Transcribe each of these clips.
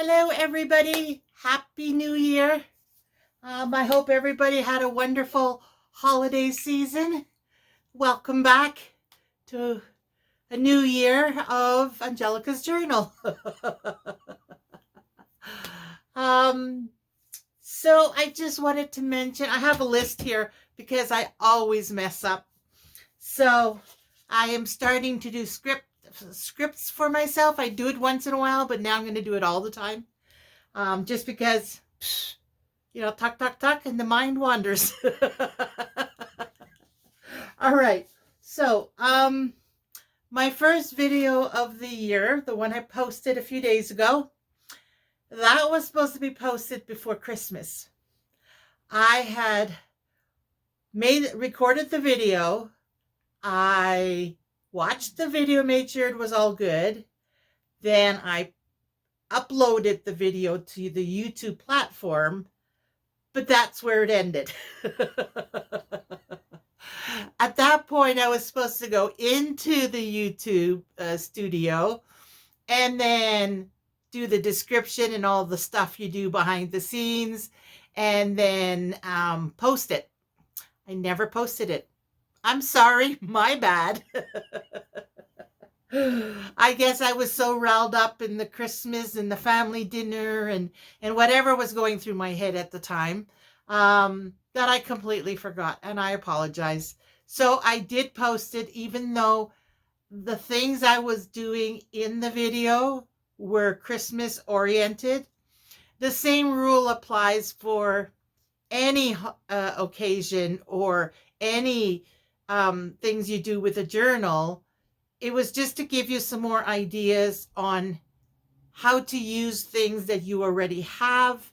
Hello, everybody. Happy New Year. I hope everybody had a wonderful holiday season. Welcome back to a new year of Angelika's Journal. So I just wanted to mention, I have a list here because I always mess up. So I am starting to do scripts for myself. I do it once in a while, but now I'm going to do it all the time. Just because, talk, and the mind wanders. All right. So, my first video of the year, the one I posted a few days ago, that was supposed to be posted before Christmas. I had recorded the video. I watched the video, made sure it was all good. Then I uploaded the video to the YouTube platform, but that's where it ended. At that point, I was supposed to go into the YouTube studio and then do the description and all the stuff you do behind the scenes and then post it. I never posted it. I'm sorry, my bad. I guess I was so riled up in the Christmas and the family dinner and whatever was going through my head at the time that I completely forgot, and I apologize. So I did post it, even though the things I was doing in the video were Christmas oriented. The same rule applies for any occasion or any things you do with a journal. It was just to give you some more ideas on how to use things that you already have.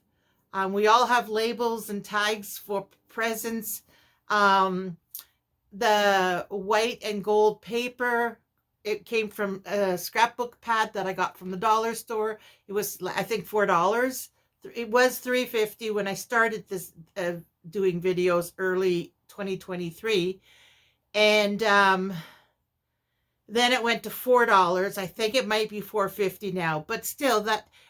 We all have labels and tags for presents. The white and gold paper, it came from a scrapbook pad that I got from the dollar store. It was, I think, $4. It was $3.50 when I started this doing videos early 2023. And then it went to $4. I think it might be $4.50 now, but still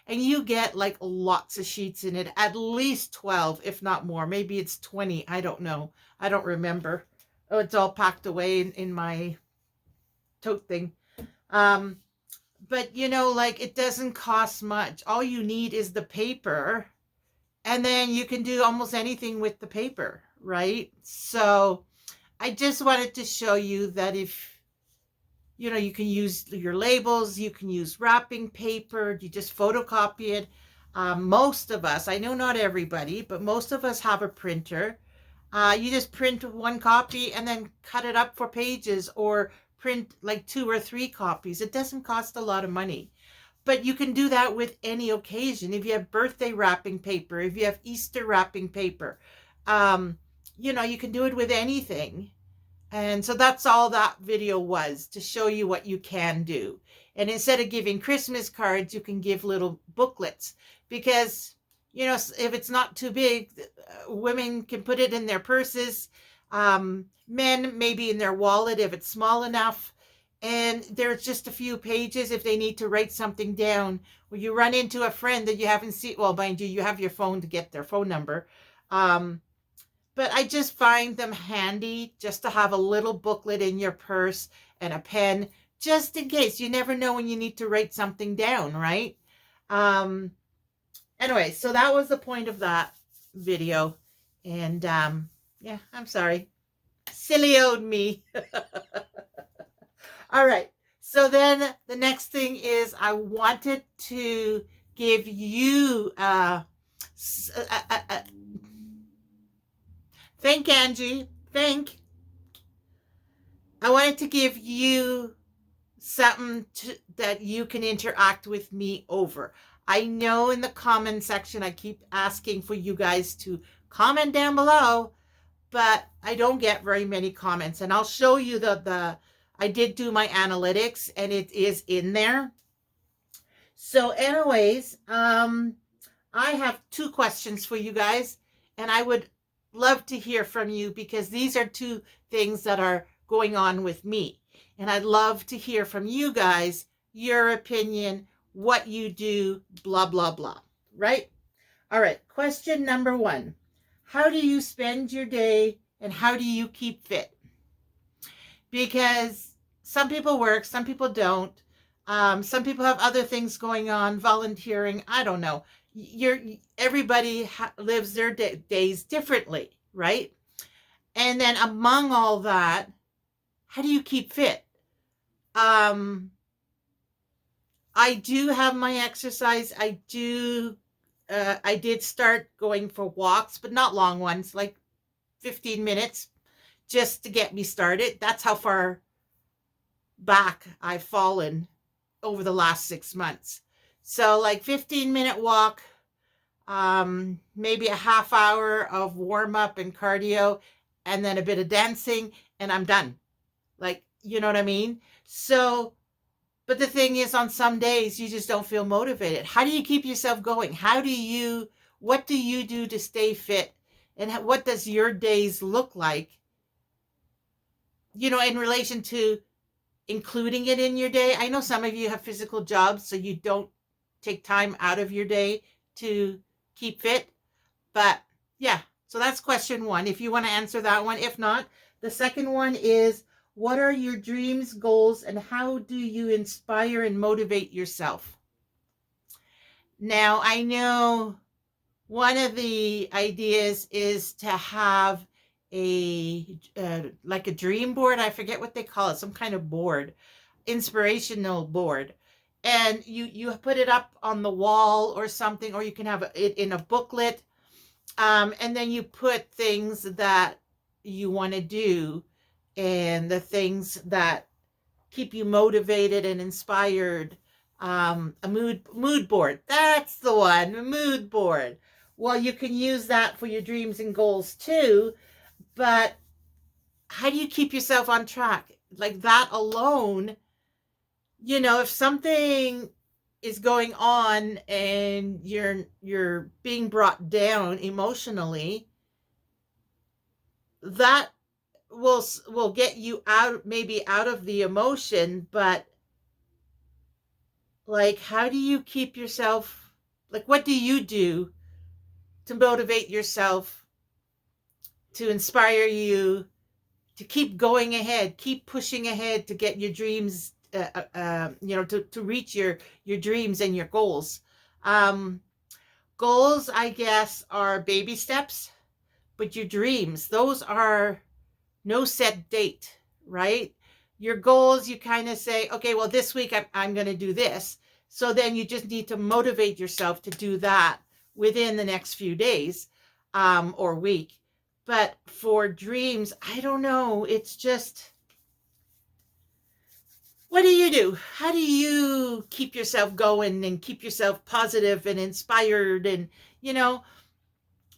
and you get like lots of sheets in it, at least 12, if not more. Maybe it's 20. I don't know. I don't remember. Oh, it's all packed away in my tote thing. But it doesn't cost much. All you need is the paper, and then you can do almost anything with the paper, right? So I just wanted to show you that if you can use your labels, you can use wrapping paper, you just photocopy it. Most of us, I know not everybody, but most of us have a printer. You just print one copy and then cut it up for pages, or print like 2 or 3 copies. It doesn't cost a lot of money. But you can do that with any occasion. If you have birthday wrapping paper, if you have Easter wrapping paper, you can do it with anything. And so that's all that video was, to show you what you can do. And instead of giving Christmas cards, you can give little booklets, because, if it's not too big, women can put it in their purses. Men maybe in their wallet if it's small enough. And there's just a few pages if they need to write something down. When you run into a friend that you haven't seen, well, mind you, you have your phone to get their phone number. But I just find them handy just to have a little booklet in your purse and a pen, just in case. You never know when you need to write something down, right? Anyway, so that was the point of that video. And yeah, I'm sorry. Silly old me. All right. So then the next thing is I wanted to give you thank Angie. I wanted to give you something that you can interact with me over. I know in the comment section I keep asking for you guys to comment down below, but I don't get very many comments. And I'll show you I did do my analytics, and it is in there. So anyways, I have 2 questions for you guys, and I would love to hear from you, because these are 2 things that are going on with me. And I'd love to hear from you guys, your opinion. what you do, blah, blah, blah, right? All right, question number 1. How do you spend your day and how do you keep fit? Because some people work, some people don't. Some people have other things going on, volunteering. I don't know. Everybody lives their days differently, right? And then among all that, how do you keep fit? I do have my exercise. I did start going for walks, but not long ones, like 15 minutes just to get me started. That's how far back I've fallen over the last 6 months. So like 15-minute walk, maybe a half hour of warm up and cardio, and then a bit of dancing, and I'm done. Like, you know what I mean? So, but the thing is, on some days, you just don't feel motivated. How do you keep yourself going? What do you do to stay fit? And what does your days look like? You know, in relation to including it in your day. I know some of you have physical jobs, so you don't take time out of your day to keep fit. But yeah, so that's question 1, if you want to answer that one. If not, the second one is, what are your dreams, goals, and how do you inspire and motivate yourself? Now, I know one of the ideas is to have like a dream board. I forget what they call it, some kind of board, inspirational board. And you put it up on the wall or something, or you can have it in a booklet. And then you put things that you want to do and the things that keep you motivated and inspired. A mood board. That's the one, a mood board. Well, you can use that for your dreams and goals too, but how do you keep yourself on track? Like that alone, you know, if something is going on and you're being brought down emotionally, that will get you out, maybe out of the emotion. But like, how do you keep yourself, like, what do you do to motivate yourself, to inspire you, to keep going ahead, keep pushing ahead, to get your dreams, you know, to reach your dreams and your goals? Goals, I guess, are baby steps, but your dreams, those are no set date, right? Your goals, you kind of say, okay, well, this week I'm going to do this. So then you just need to motivate yourself to do that within the next few days, or week. But for dreams, I don't know. It's just, what do you do? How do you keep yourself going and keep yourself positive and inspired and, you know,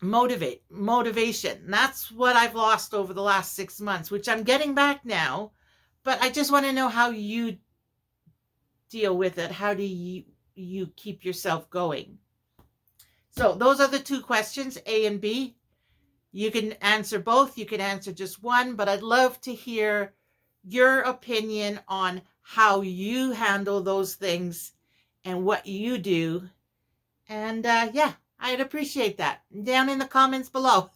motivation? That's what I've lost over the last 6 months, which I'm getting back now. But I just want to know how you deal with it. How do you keep yourself going? So those are the 2 questions, A and B. You can answer both. You can answer just one, but I'd love to hear your opinion on how you handle those things and what you do. And yeah, I'd appreciate that down in the comments below.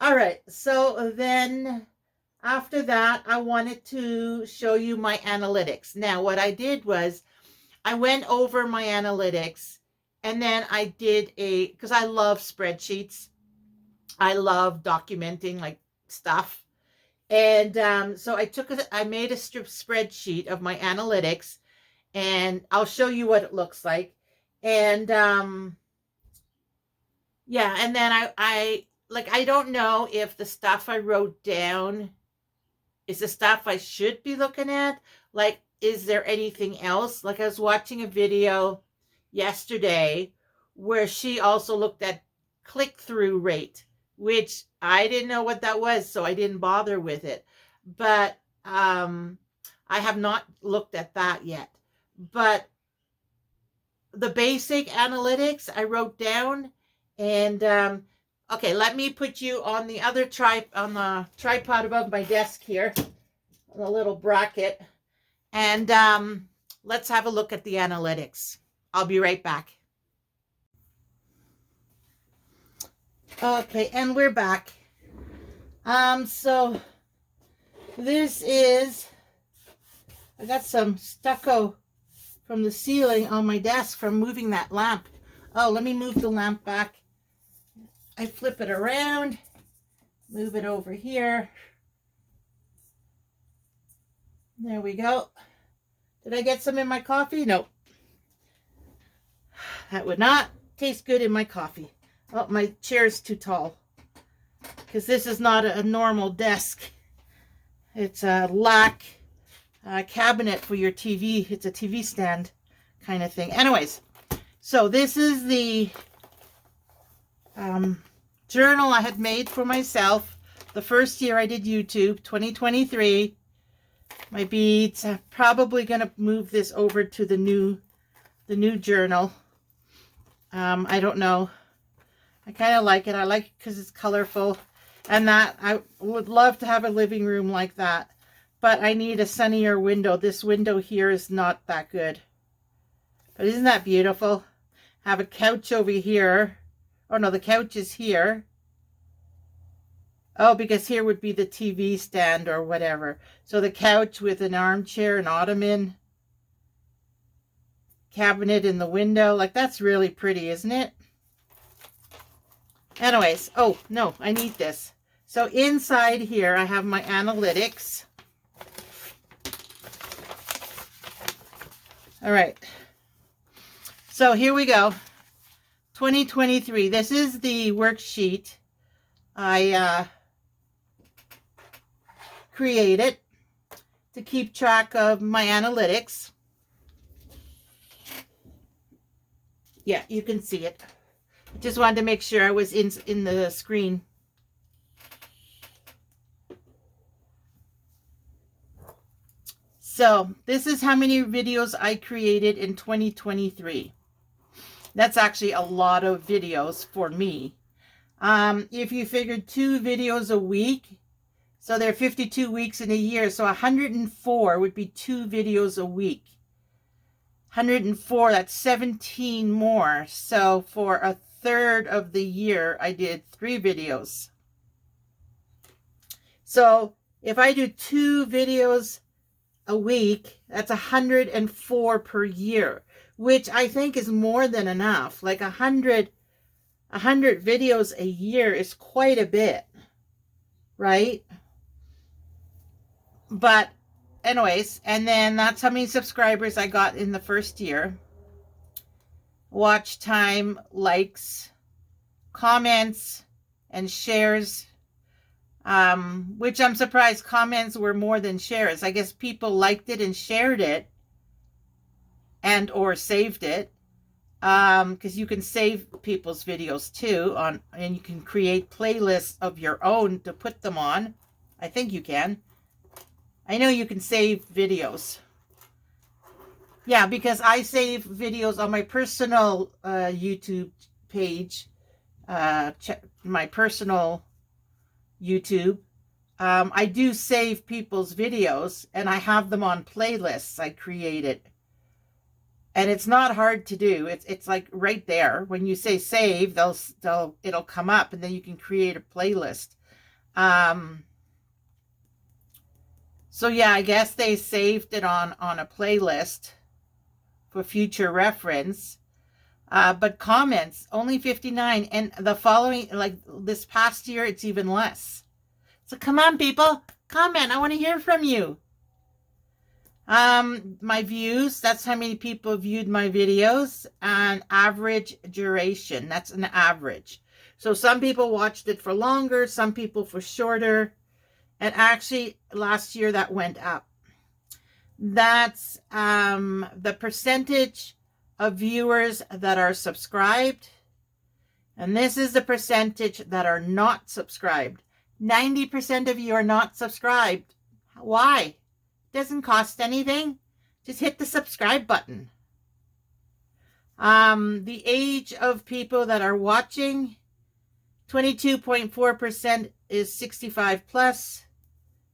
All right, so then after that, I wanted to show you my analytics. Now, what I did was I went over my analytics, and then I did because I love spreadsheets. I love documenting like stuff. And so I made a spreadsheet of my analytics, and I'll show you what it looks like. And yeah, and then I don't know if the stuff I wrote down is the stuff I should be looking at. Like, is there anything else? Like, I was watching a video yesterday where she also looked at click-through rate, which I didn't know what that was, so I didn't bother with it. But I have not looked at that yet. But the basic analytics I wrote down. And okay, let me put you on the other on the tripod above my desk here, a little bracket. And let's have a look at the analytics. I'll be right back. Okay, and we're back. So this is, I got some stucco from the ceiling on my desk from moving that lamp. Oh, let me move the lamp back. I flip it around, move it over here. There we go. Did I get some in my coffee? No. That would not taste good in my coffee. Oh, my chair is too tall because this is not a normal desk. It's a lac cabinet for your TV. It's a TV stand kind of thing. Anyways, so this is the journal I had made for myself the first year I did YouTube, 2023. My beads. I'm probably going to move this over to the new journal. I don't know. I kind of like it. I like it because it's colorful, and that I would love to have a living room like that, but I need a sunnier window. This window here is not that good, but isn't that beautiful? Have a couch over here. Oh no, the couch is here. Oh, because here would be the TV stand or whatever. So the couch with an armchair, an ottoman, cabinet in the window. Like, that's really pretty, isn't it? Anyways, oh, no, I need this. So inside here, I have my analytics. All right. So here we go. 2023. This is the worksheet I created to keep track of my analytics. Yeah, you can see it. Just wanted to make sure I was in the screen. So this is how many videos I created in 2023. That's actually a lot of videos for me. If you figured 2 videos a week, so there are 52 weeks in a year, so 104 would be 2 videos a week. 104, that's 17 more. So for a third of the year, I did 3 videos. So if I do 2 videos a week, that's 104 per year, which I think is more than enough. Like 100 videos a year is quite a bit, right? But anyways, and then that's how many subscribers I got in the first year. Watch time, likes, comments, and shares, which I'm surprised comments were more than shares. I guess people liked it and shared it and or saved it, because you can save people's videos too, and you can create playlists of your own to put them on. I think you can. I know you can save videos. Yeah, because I save videos on my personal YouTube page, my personal YouTube. I do save people's videos, and I have them on playlists I created. And it's not hard to do. It's like right there. When you say save, it'll come up, and then you can create a playlist. So yeah, I guess they saved it on a playlist for future reference. But comments, only 59. And the following, like this past year, it's even less. So come on, people. Comment. I want to hear from you. My views, that's how many people viewed my videos. And average duration, that's an average. So some people watched it for longer, some people for shorter. And actually, last year that went up. That's the percentage of viewers that are subscribed. And this is the percentage that are not subscribed. 90% of you are not subscribed. Why? It doesn't cost anything. Just hit the subscribe button. The age of people that are watching, 22.4% is 65 plus.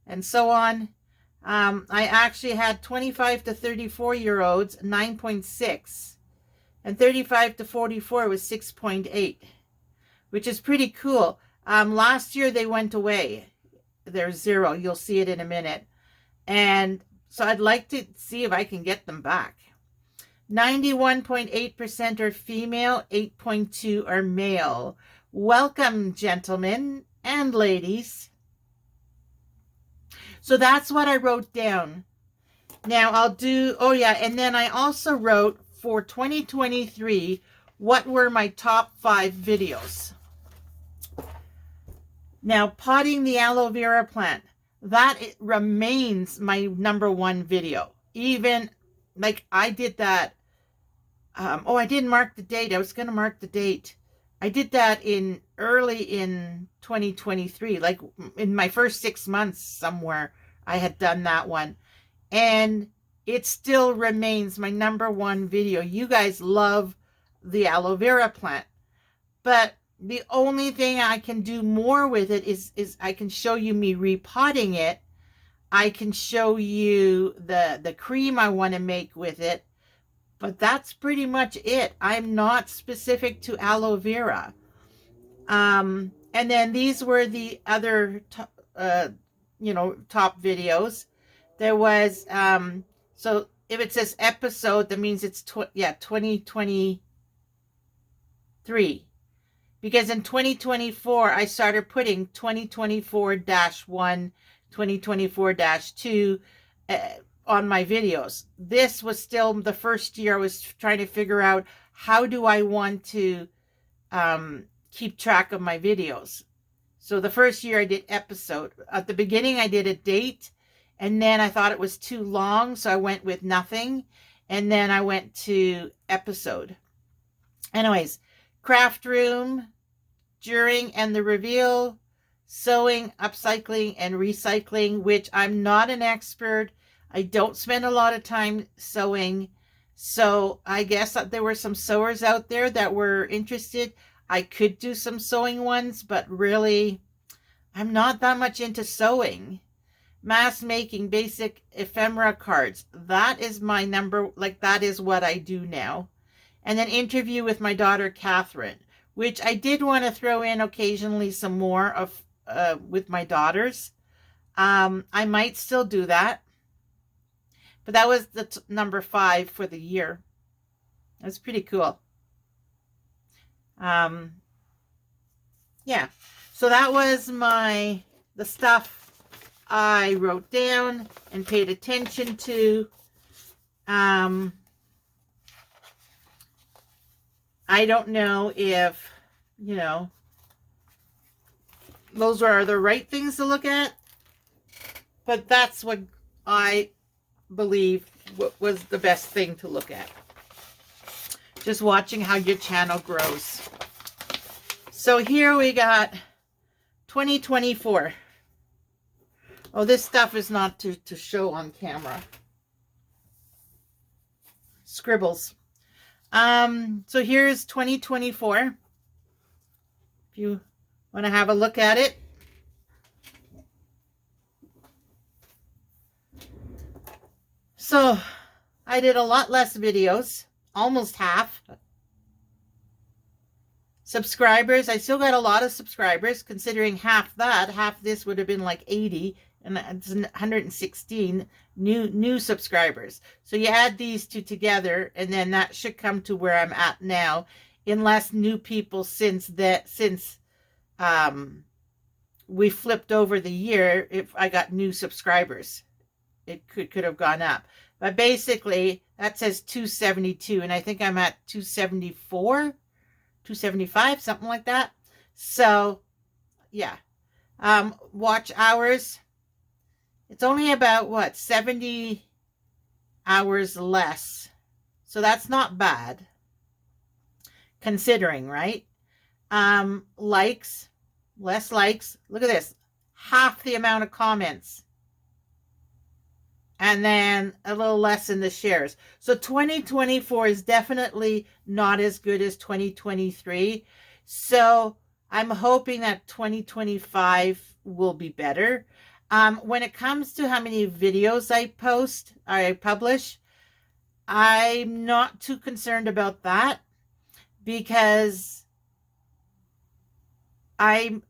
And so on. I actually had 25 to 34-year-olds, 9.6. And 35 to 44 was 6.8, which is pretty cool. Last year they went away. They're 0. You'll see it in a minute. And so I'd like to see if I can get them back. 91.8% are female, 8.2 are male. Welcome, gentlemen and ladies. So that's what I wrote down. Now I'll do, oh yeah, and then I also wrote for 2023, what were my top 5 videos? Now, potting the aloe vera plant, that remains my #1 video. Even, like, I did that, oh, I didn't mark the date. I was going to mark the date. I did that early in 2023, like in my first 6 months somewhere, I had done that one. And it still remains my #1 video. You guys love the aloe vera plant. But the only thing I can do more with it is I can show you me repotting it. I can show you the cream I want to make with it. But that's pretty much it. I'm not specific to aloe vera. And then these were the other, top videos. There was, so if it says episode, that means it's, 2023. Because in 2024, I started putting 2024-1, 2024-2 on my videos. This was still the first year I was trying to figure out how do I want to keep track of my videos. So the first year I did episode. At the beginning I did a date, and then I thought it was too long, so I went with nothing. And then I went to episode. Anyways, craft room, during and the reveal, sewing, upcycling, and recycling, which I'm not an expert. I don't spend a lot of time sewing. So I guess that there were some sewers out there that were interested. I could do some sewing ones, but really, I'm not that much into sewing. Mass making, basic ephemera cards. That is my that is what I do now. And then interview with my daughter, Catherine, which I did want to throw in occasionally some more of with my daughters. I might still do that. But that was the #5 for the year. That's pretty cool. Yeah. So that was the stuff I wrote down and paid attention to. I don't know if, those are the right things to look at, but that's what I believe was the best thing to look at. Just watching how your channel grows. So here we got 2024. Oh, this stuff is not to show on camera. Scribbles. So here's 2024. If you want to have a look at it. So I did a lot less videos, almost half. Subscribers, I still got a lot of subscribers, considering half this would have been like 80, and it's 116 new subscribers. So you add these two together, and then that should come to where I'm at now, unless new people since we flipped over the year, if I got new subscribers, it could have gone up. But basically, that says 272, and I think I'm at 274, 275, something like that. So, yeah. Watch hours. It's only about, 70 hours less. So that's not bad, considering, right? Likes, less likes. Look at this. Half the amount of comments. And then a little less in the shares. So 2024 is definitely not as good as 2023. So I'm hoping that 2025 will be better. When it comes to how many videos I publish, I'm not too concerned about that because I'm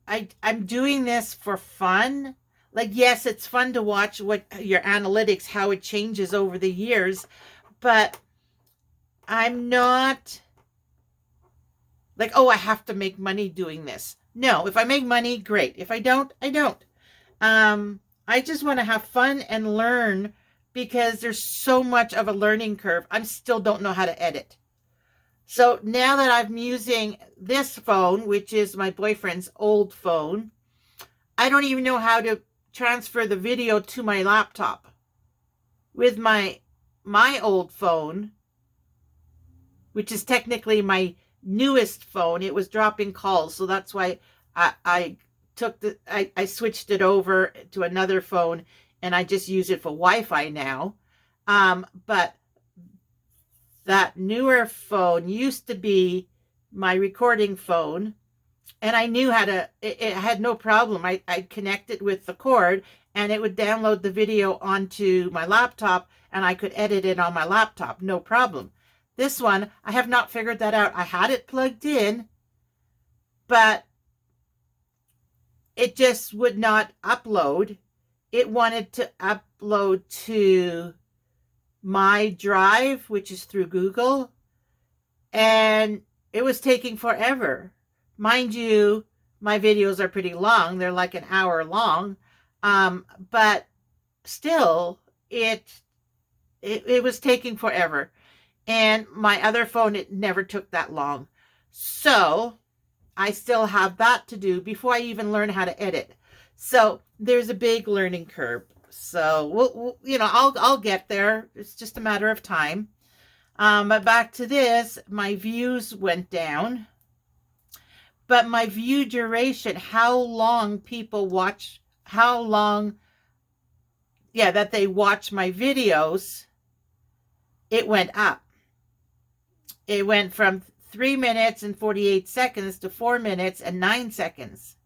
doing this for fun. Like, yes, it's fun to watch what your analytics, how it changes over the years, but I'm not like, oh, I have to make money doing this. No, if I make money, great. If I don't, I don't. I just want to have fun and learn because there's so much of a learning curve. I still don't know how to edit. So now that I'm using this phone, which is my boyfriend's old phone, I don't even know how to transfer the video to my laptop. With my old phone, which is technically my newest phone, it was dropping calls, so that's why I switched it over to another phone, and I just use it for Wi-Fi now. But that newer phone used to be my recording phone, and I knew how to, it had no problem. I'd connect it with the cord, and it would download the video onto my laptop, and I could edit it on my laptop, no problem. This one, I have not figured that out. I had it plugged in, but it just would not upload. It wanted to upload to my drive, which is through Google, and it was taking forever. Mind you, my videos are pretty long. They're like an hour long, but still, it was taking forever. And my other phone, it never took that long. So I still have that to do before I even learn how to edit. So there's a big learning curve. So we'll I'll get there. It's just a matter of time. But back to this, my views went down. But my view duration, how long people watch, that they watch my videos, it went up. It went from 3 minutes and 48 seconds to 4 minutes and 9 seconds.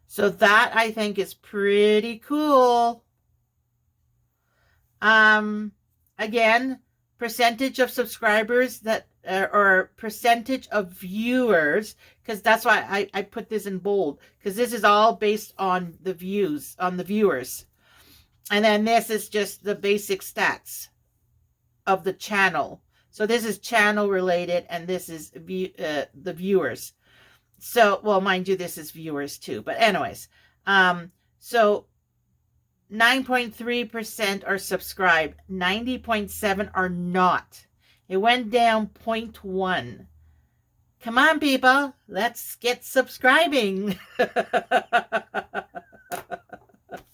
So that, I think, is pretty cool. Again, percentage of subscribers that, or percentage of viewers, because that's why I put this in bold, because this is all based on the views, on the viewers. And then this is just the basic stats of the channel. So this is channel related, and this is the viewers. So, well, mind you, this is viewers too. But anyways, so 9.3% are subscribed. 90.7 are not. It went down 0.1. Come on, people. Let's get subscribing.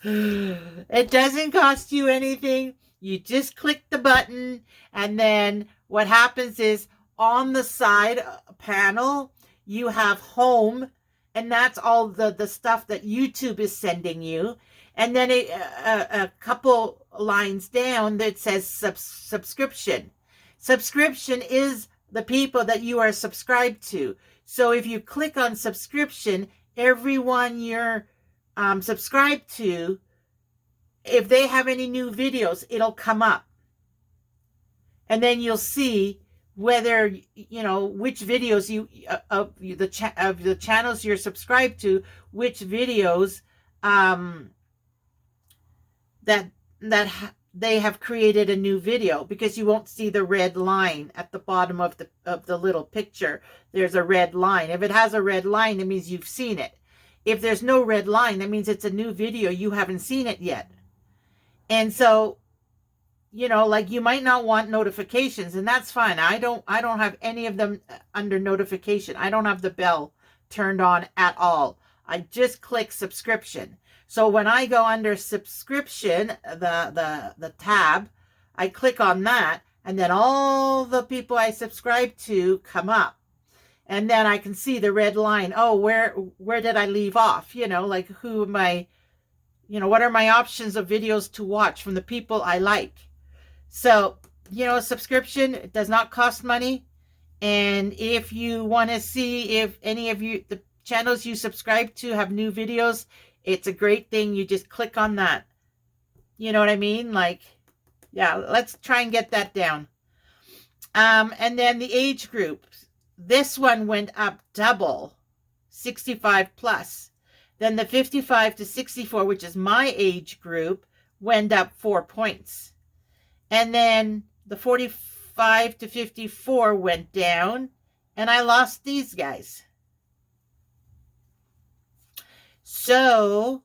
It doesn't cost you anything. You just click the button, and then what happens is on the side panel, you have home, and that's all the stuff that YouTube is sending you. And then a couple lines down that says subscription. Subscription is the people that you are subscribed to. So if you click on subscription, everyone you're subscribed to, if they have any new videos, it'll come up. And then you'll see whether, which videos of the channels you're subscribed to, which videos that they have created a new video, because you won't see the red line at the bottom of the little picture. There's a red line. If it has a red line, it means you've seen it. If there's no red line, that means it's a new video. You haven't seen it yet. And so, like, you might not want notifications, and that's fine. I don't have any of them under notification. I don't have the bell turned on at all. I just click subscription. So when I go under subscription, the tab, I click on that, and then all the people I subscribe to come up. And then I can see the red line. Oh, where did I leave off? Like, who am I, what are my options of videos to watch from the people I like? So, subscription, it does not cost money. And if you want to see if any of the channels you subscribe to have new videos, It's a great thing. You just click on that. You know what I mean? Like, yeah, let's try and get that down. And then the age group. This one went up double, 65 plus. Then the 55 to 64, which is my age group, went up 4 points. And then the 45 to 54 went down, and I lost these guys. So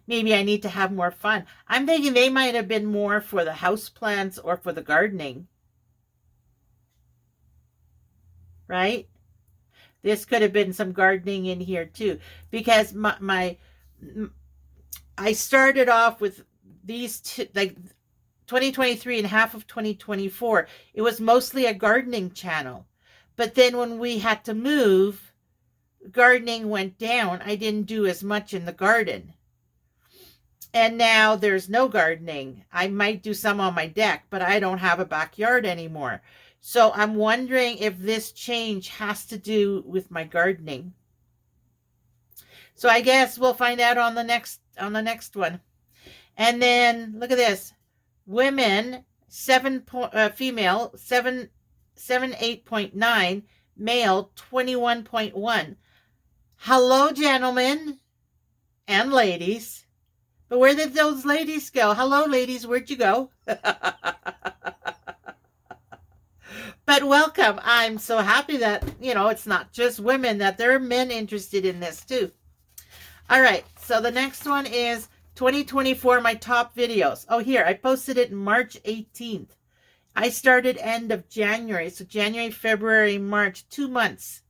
maybe I need to have more fun. I'm thinking they might have been more for the house plants or for the gardening. Right? This could have been some gardening in here too, because I started off with these two, like 2023 and half of 2024. It was mostly a gardening channel. But then when we had to move, gardening went down. I didn't do as much in the garden. And now there's no gardening. I might do some on my deck, but I don't have a backyard anymore. So I'm wondering if this change has to do with my gardening. So I guess we'll find out on the next one. And then look at this. Women, female, 78.9, male, 21.1. Hello, gentlemen and ladies. But where did those ladies go? Hello, ladies, where'd you go? But welcome. I'm so happy that, it's not just women, that there are men interested in this too. All right, so the next one is 2024, my top videos. Oh, here, I posted it March 18th. I started end of January. So January, February, March, 2 months.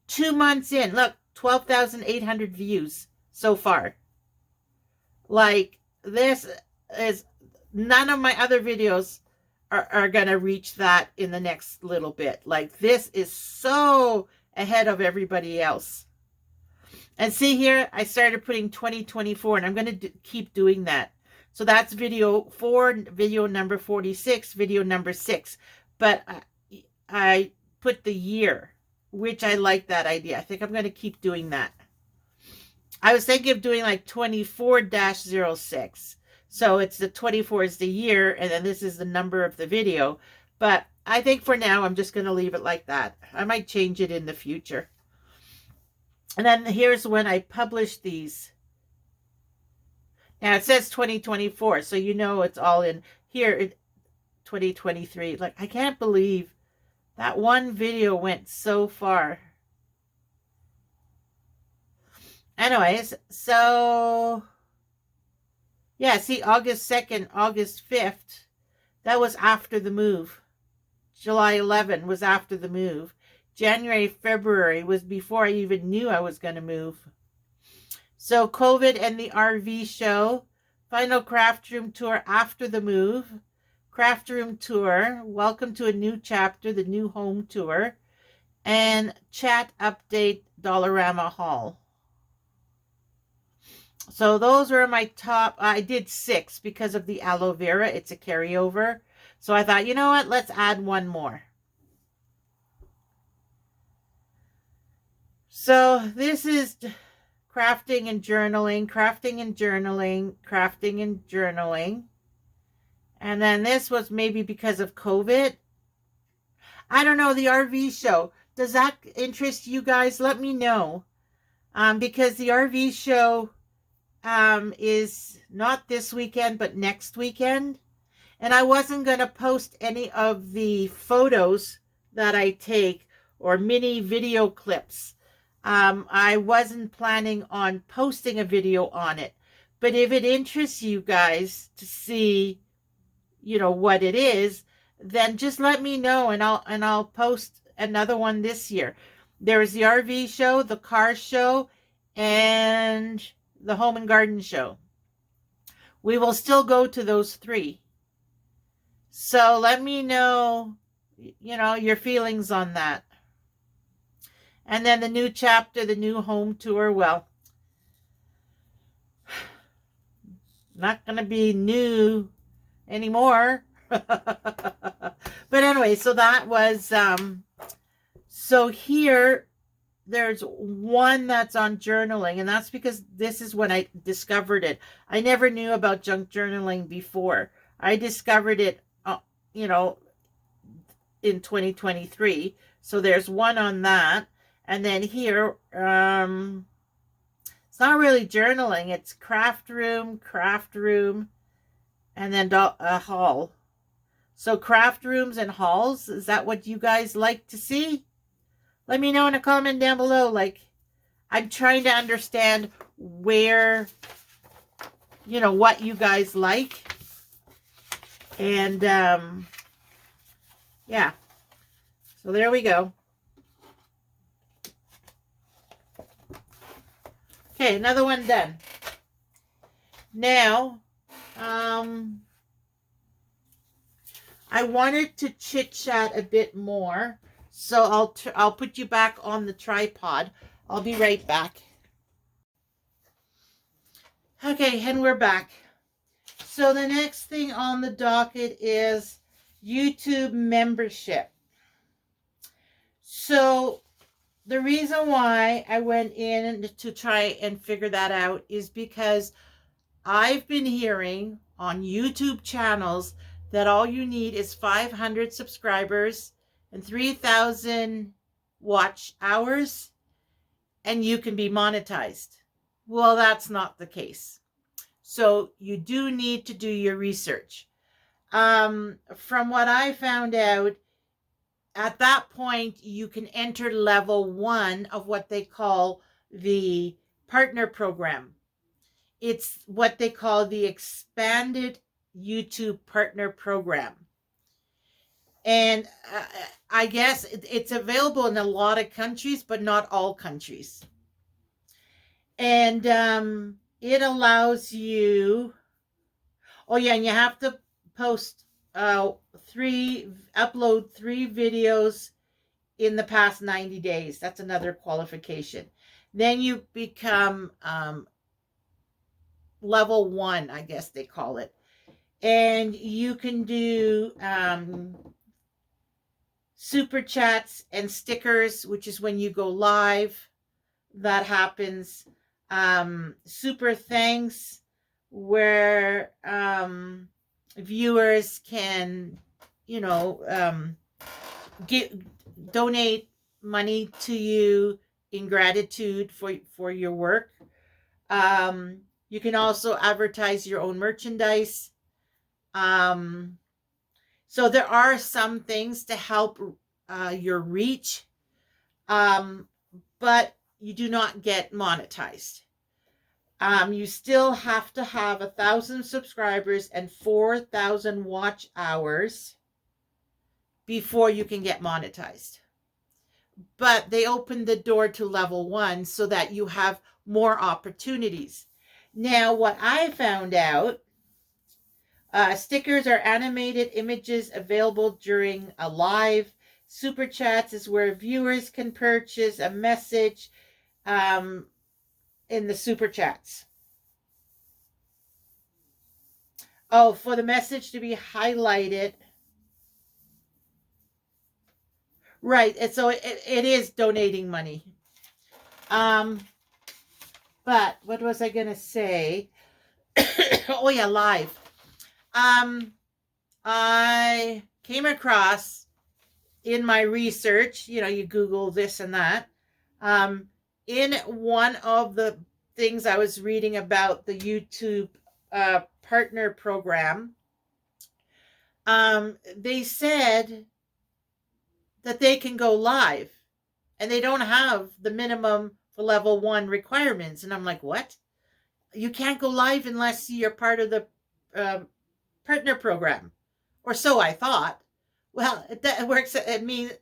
2 months in. Look, 12,800 views so far. Like, this is, none of my other videos are going to reach that in the next little bit. Like, this is so ahead of everybody else. And see here, I started putting 2024, and I'm going to keep doing that. So that's video 4, video number 46, video number 6. But I put the year, which I like that idea. I think I'm going to keep doing that. I was thinking of doing like 24-06. So it's the 24 is the year, and then this is the number of the video. But I think for now, I'm just going to leave it like that. I might change it in the future. And then here's when I published these. Now it says 2024, so it's all in here. 2023. Like, I can't believe that one video went so far. Anyways, so yeah, see, August 2nd, August 5th, that was after the move. July 11 was after the move. January, February was before I even knew I was going to move. So COVID and the RV show, final craft room tour after the move, craft room tour, welcome to a new chapter, the new home tour, and chat update Dollarama haul. So those were my top. I did 6 because of the aloe vera. It's a carryover. So I thought, you know what? Let's add one more. So this is crafting and journaling, crafting and journaling, crafting and journaling. And then this was maybe because of COVID. I don't know, the RV show. Does that interest you guys? Let me know. Because the RV show is not this weekend, but next weekend. And I wasn't going to post any of the photos that I take or mini video clips. I wasn't planning on posting a video on it. But if it interests you guys to see, what it is, then just let me know, and I'll post another one this year. There is the RV show, the car show, and the home and garden show. We will still go to those 3. So let me know, your feelings on that. And then the new chapter, the new home tour, well, not going to be new anymore. But anyway, so that was, so here, there's one that's on journaling, and that's because this is when I discovered it. I never knew about junk journaling before. I discovered it, you know, in 2023. So there's one on that. And then here, it's not really journaling. It's craft room, and then a hall. So craft rooms and halls, is that what you guys like to see? Let me know in a comment down below. Like, I'm trying to understand where, what you guys like. And, yeah. So there we go. Okay, another one done. Now, I wanted to chit chat a bit more, so I'll put you back on the tripod. I'll be right back. Okay, and we're back. So the next thing on the docket is YouTube membership. So the reason why I went in to try and figure that out is because I've been hearing on YouTube channels that all you need is 500 subscribers and 3,000 watch hours and you can be monetized. Well, that's not the case. So you do need to do your research. From what I found out, at that point, you can enter level 1 of what they call the partner program. It's what they call the expanded YouTube partner program. And I guess it's available in a lot of countries, but not all countries. And it allows you, oh yeah, and you have to upload 3 videos in the past 90 days. That's another qualification. Then you become level 1, I guess they call it. And you can do super chats and stickers, which is when you go live. That happens. Super thanks, where viewers can, donate money to you in gratitude for your work. You can also advertise your own merchandise. So there are some things to help your reach, but you do not get monetized. You still have to have 1,000 subscribers and 4,000 watch hours before you can get monetized. But they open the door to level 1 so that you have more opportunities. Now, what I found out, stickers are animated images available during a live. Super chats is where viewers can purchase a message in the super chats. Oh, for the message to be highlighted. Right, and so it is donating money. But what was I going to say? Oh yeah, live. I came across in my research, you Google this and that. In one of the things I was reading about the YouTube partner program, they said that they can go live and they don't have the minimum for level 1 requirements. And I'm like, what? You can't go live unless you're part of the partner program, or so I thought. Well, it works. It means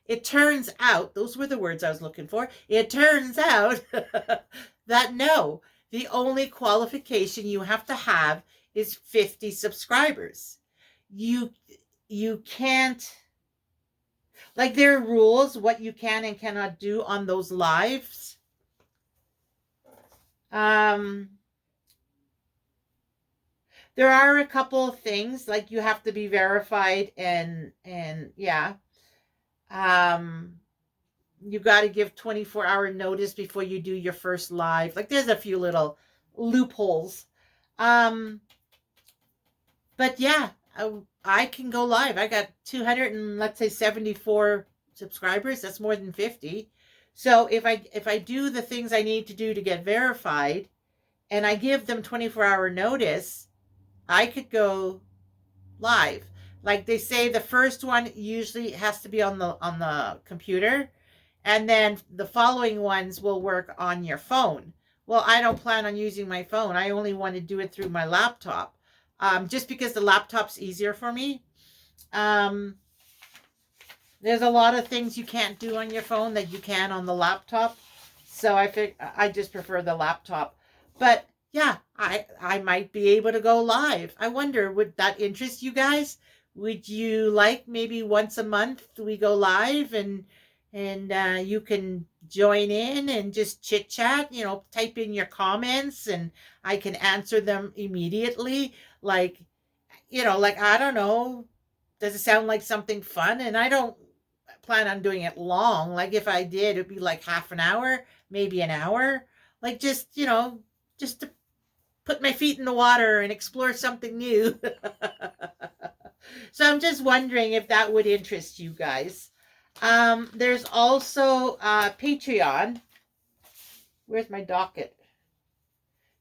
it turns out, those were the words I was looking for. It turns out that no, the only qualification you have to have is 50 subscribers. You can't, like, there are rules what you can and cannot do on those lives. There are a couple of things, like you have to be verified and yeah. you got to give 24-hour notice before you do your first live. Like there's a few little loopholes. Um, but yeah, I can go live. I got 200 and let's say 74 subscribers. That's more than 50. So if I do the things I need to do to get verified and I give them 24-hour notice, I could go live. Like they say, the first one usually has to be on the computer, and then the following ones will work on your phone. Well, I don't plan on using my phone. I only want to do it through my laptop, just because the laptop's easier for me. Um, there's a lot of things you can't do on your phone that you can on the laptop, so I just prefer the laptop. But yeah, I might be able to go live. I wonder, would that interest you guys? Would you like maybe once a month we go live, and you can join in and just chit chat, type in your comments and I can answer them immediately. Like I don't know, does it sound like something fun? And I don't plan on doing it long. Like if I did, it'd be like half an hour, maybe an hour. Like just to put my feet in the water and explore something new. So I'm just wondering if that would interest you guys. There's also Patreon. Where's my docket?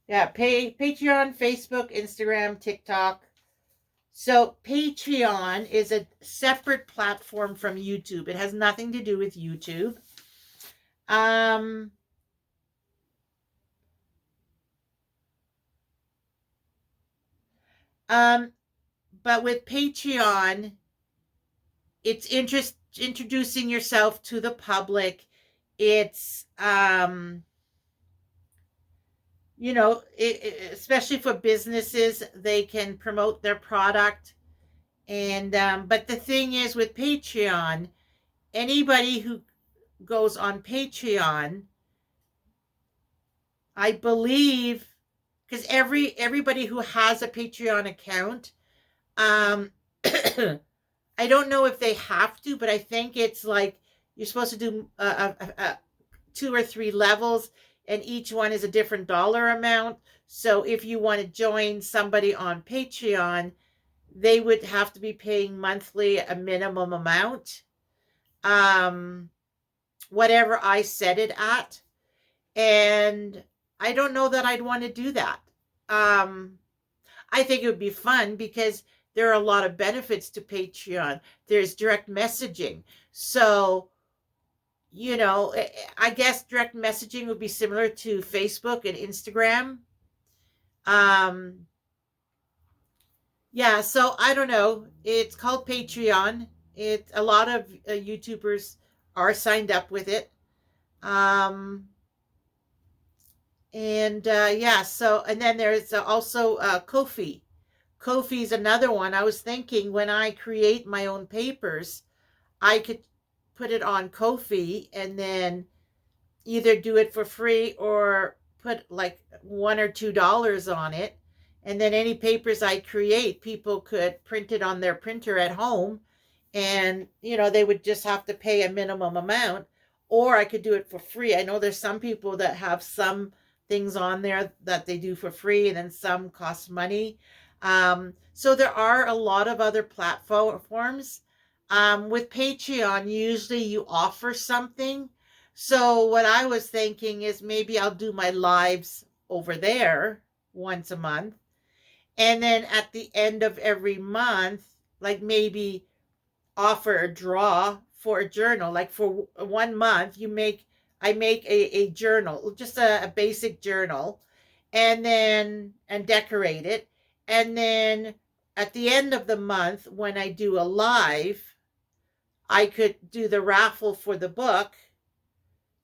Yeah, Patreon, Facebook, Instagram, TikTok. So Patreon is a separate platform from YouTube. It has nothing to do with YouTube. But with Patreon, it's introducing yourself to the public. It's especially for businesses, they can promote their product. And but the thing is, with Patreon, anybody who goes on Patreon, I believe, because everybody who has a Patreon account, I don't know if they have to, but I think it's like you're supposed to do 2 or 3 levels, and each one is a different dollar amount. So if you want to join somebody on Patreon, they would have to be paying monthly a minimum amount, whatever I set it at. And I don't know that I'd want to do that. I think it would be fun because there are a lot of benefits to Patreon. There's direct messaging. So, I guess direct messaging would be similar to Facebook and Instagram. Yeah, so I don't know. It's called Patreon. A lot of YouTubers are signed up with it. Yeah, so, and then there's also Ko-fi. Ko-fi is another one. I was thinking when I create my own papers, I could put it on Ko-fi and then either do it for free or put like $1 or $2 on it. And then any papers I create, people could print it on their printer at home, and they would just have to pay a minimum amount, or I could do it for free. I know there's some people that have some things on there that they do for free, and then some cost money. So there are a lot of other platforms. With Patreon, usually you offer something. So what I was thinking is maybe I'll do my lives over there once a month. And then at the end of every month, like maybe offer a draw for a journal. Like for 1 month, I make a journal, just a basic journal, and decorate it. And then at the end of the month, when I do a live, I could do the raffle for the book.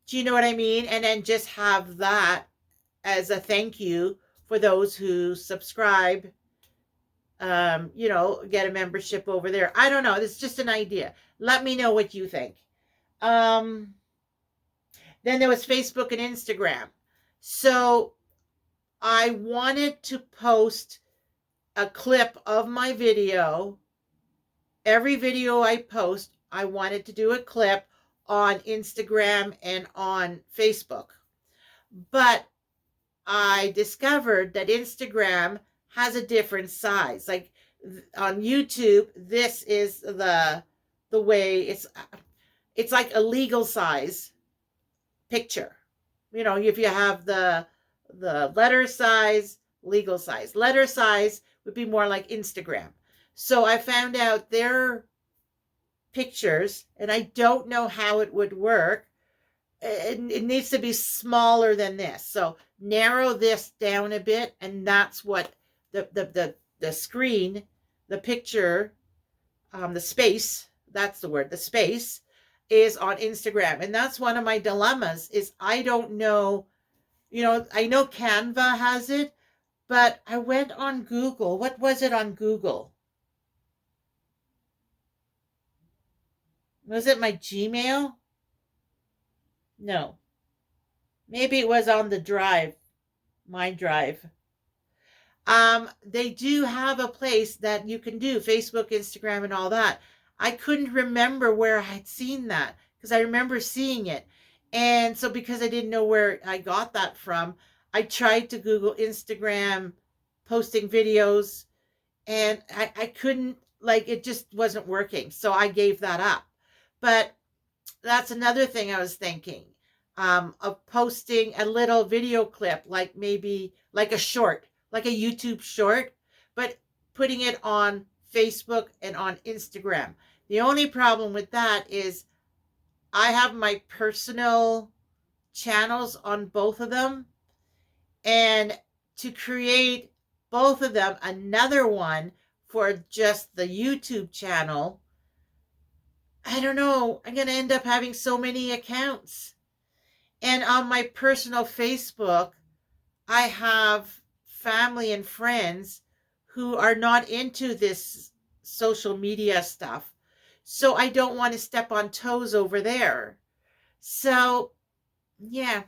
Do you know what I mean? And then just have that as a thank you for those who subscribe, get a membership over there. I don't know. It's just an idea. Let me know what you think. Then there was Facebook and Instagram. So I wanted to post a clip of my video. Every video I post, I wanted to do a clip, on Instagram and on Facebook. But I discovered that Instagram has a different size. Like on YouTube, this is the way it's like a legal size picture. You know, if you have the letter size, legal size. Letter size would be more like Instagram. So I found out their pictures, and I don't know how it would work. It needs to be smaller than this. So narrow this down a bit, and that's what the screen, the picture, the space, that's the word, the space is on Instagram. And that's one of my dilemmas is I don't know, I know Canva has it, but I went on Google. What was it on Google? Was it my Gmail? No. Maybe it was on the drive, my drive. They do have a place that you can do Facebook, Instagram, and all that. I couldn't remember where I had seen that because I remember seeing it. And so because I didn't know where I got that from, I tried to Google Instagram posting videos, and I couldn't, like, it just wasn't working. So I gave that up. But that's another thing I was thinking, of posting a little video clip, like maybe like a short, like a YouTube short, but putting it on Facebook and on Instagram. The only problem with that is I have my personal channels on both of them, and to create both of them, another one for just the YouTube channel, I don't know, I'm going to end up having so many accounts. And on my personal Facebook, I have family and friends who are not into this social media stuff. So I don't want to step on toes over there. So, yeah.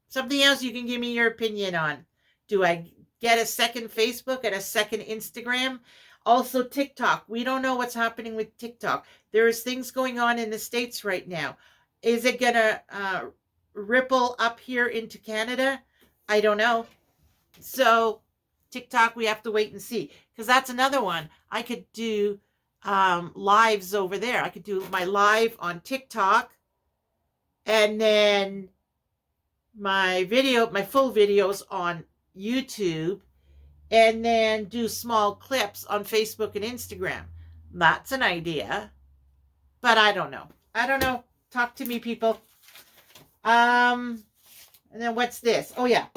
Something else you can give me your opinion on. Do I get a second Facebook and a second Instagram? Also TikTok. We don't know what's happening with TikTok. There's things going on in the States right now. Is it going to ripple up here into Canada? I don't know. So TikTok, we have to wait and see. Because that's another one. I could do lives over there. I could do my live on TikTok. And then my full videos on YouTube. And then do small clips on Facebook and Instagram. That's an idea. But I don't know. I don't know. Talk to me, people. And then what's this? Oh, yeah.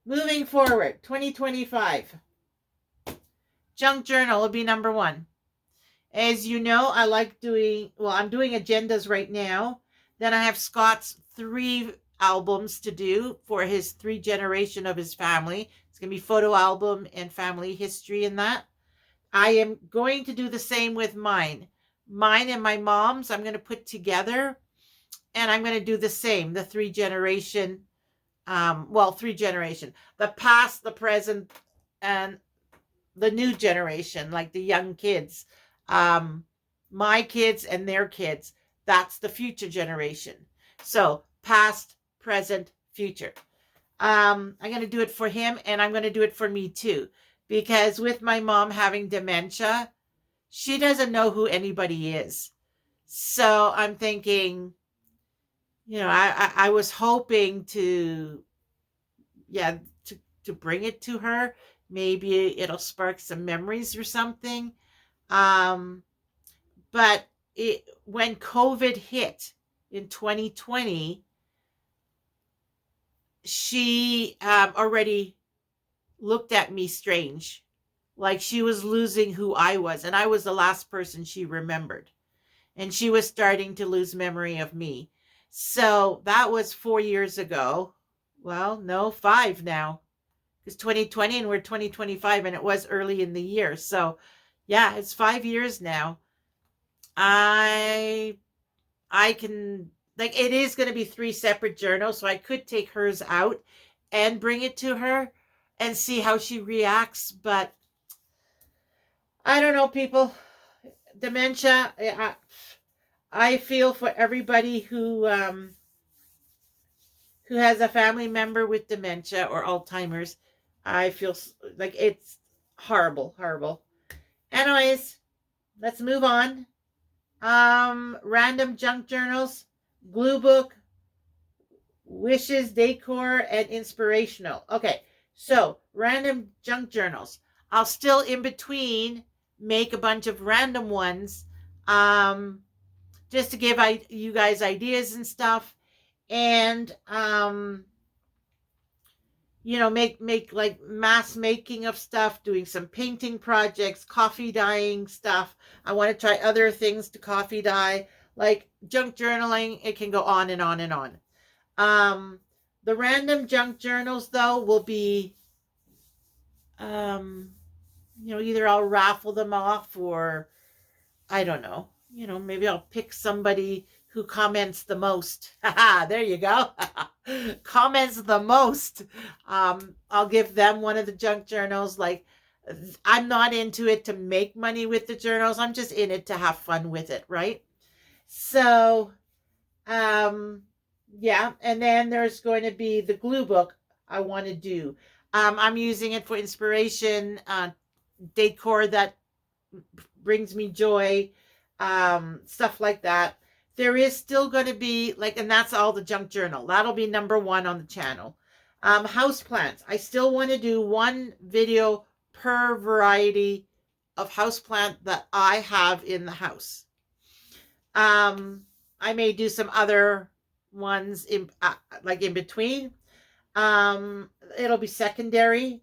Moving forward, 2025. Junk journal will be number 1. As you know, I like I'm doing agendas right now. Then I have Scott's 3 albums to do for his 3 generation of his family. It's going to be photo album and family history in that. I am going to do the same with mine. Mine and my mom's I'm going to put together, and I'm going to do the same, the 3 generation, 3 generation, the past, the present, and the new generation, like the young kids, my kids and their kids. That's the future generation. So past, present, future. I'm going to do it for him, and I'm going to do it for me too, because with my mom having dementia, she doesn't know who anybody is. So I'm thinking, I was hoping to bring it to her. Maybe it'll spark some memories or something. But when COVID hit in 2020, she already looked at me strange, like she was losing who I was, and I was the last person she remembered, and she was starting to lose memory of me. So that was 4 years ago. Well, no, 5 now, because 2020 and we're 2025, and it was early in the year. So yeah, it's 5 years now. I can, like, it is going to be 3 separate journals, so I could take hers out and bring it to her and see how she reacts. But I don't know, people. Dementia, I feel for everybody who has a family member with dementia or Alzheimer's. I feel like it's horrible, horrible. Anyways, let's move on. Random junk journals, glue book, wishes, decor, and inspirational. Okay, so random junk journals. I'll still in between make a bunch of random ones, um, just to give you guys ideas and stuff, and make like mass making of stuff, doing some painting projects, coffee dyeing stuff. I want to try other things to coffee dye, like junk journaling. It can go on and on and on. The random junk journals though will be, either I'll raffle them off, or I don't know, maybe I'll pick somebody who comments the most. There you go. Comments the most. I'll give them one of the junk journals. Like, I'm not into it to make money with the journals. I'm just in it to have fun with it, right? So, yeah. And then there's going to be the glue book I want to do. I'm using it for inspiration, decor that brings me joy, stuff like that. There is still going to be like, and that's all the junk journal. That'll be number 1 on the channel. House plants. I still want to do one video per variety of house plant that I have in the house. I may do some other ones in like in between. It'll be secondary.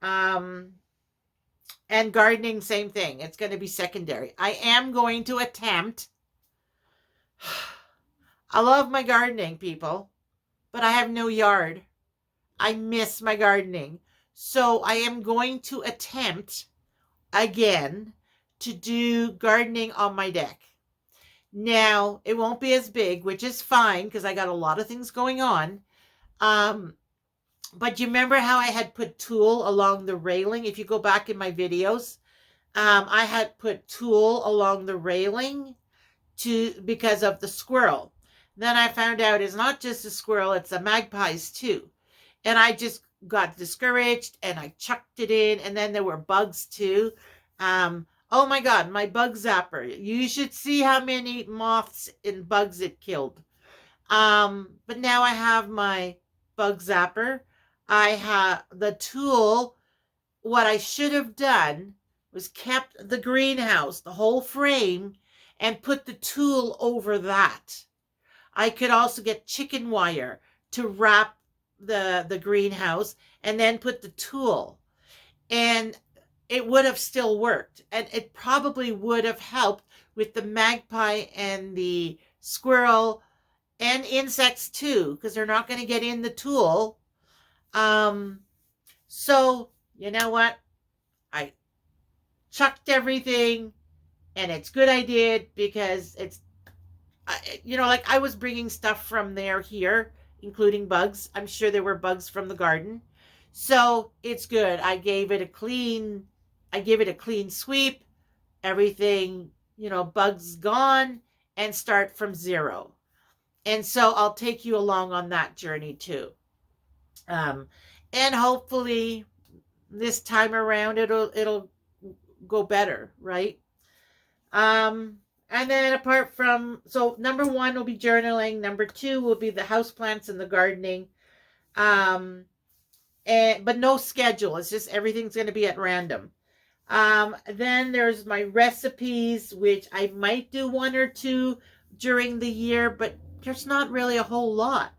And gardening, same thing. It's going to be secondary. I am going to attempt. I love my gardening, people, but I have no yard. I miss my gardening. So I am going to attempt again to do gardening on my deck. Now, it won't be as big, which is fine because I got a lot of things going on. But you remember how I had put tulle along the railing? If you go back in my videos, I had put tulle along the railing because of the squirrel. Then I found out it's not just a squirrel, it's the magpies too. And I just got discouraged and I chucked it in, and then there were bugs too. Oh my God, my bug zapper. You should see how many moths and bugs it killed. But now I have my bug zapper. I have the tulle. What I should have done was kept the greenhouse, the whole frame, and put the tulle over that. I could also get chicken wire to wrap the greenhouse and then put the tulle. And it would have still worked. And it probably would have helped with the magpie and the squirrel and insects too, because they're not going to get in the tulle. So, you know what? I chucked everything, and it's good I did, because it's, like I was bringing stuff from here, including bugs. I'm sure there were bugs from the garden. So it's good. I gave it a clean sweep. Everything, bugs gone, and start from zero. And so I'll take you along on that journey too. And hopefully this time around it'll go better, right? And then apart from, so number 1 will be journaling. Number 2 will be the houseplants and the gardening. But no schedule. It's just everything's going to be at random. Then there's my recipes, which I might do 1 or 2 during the year, but there's not really a whole lot.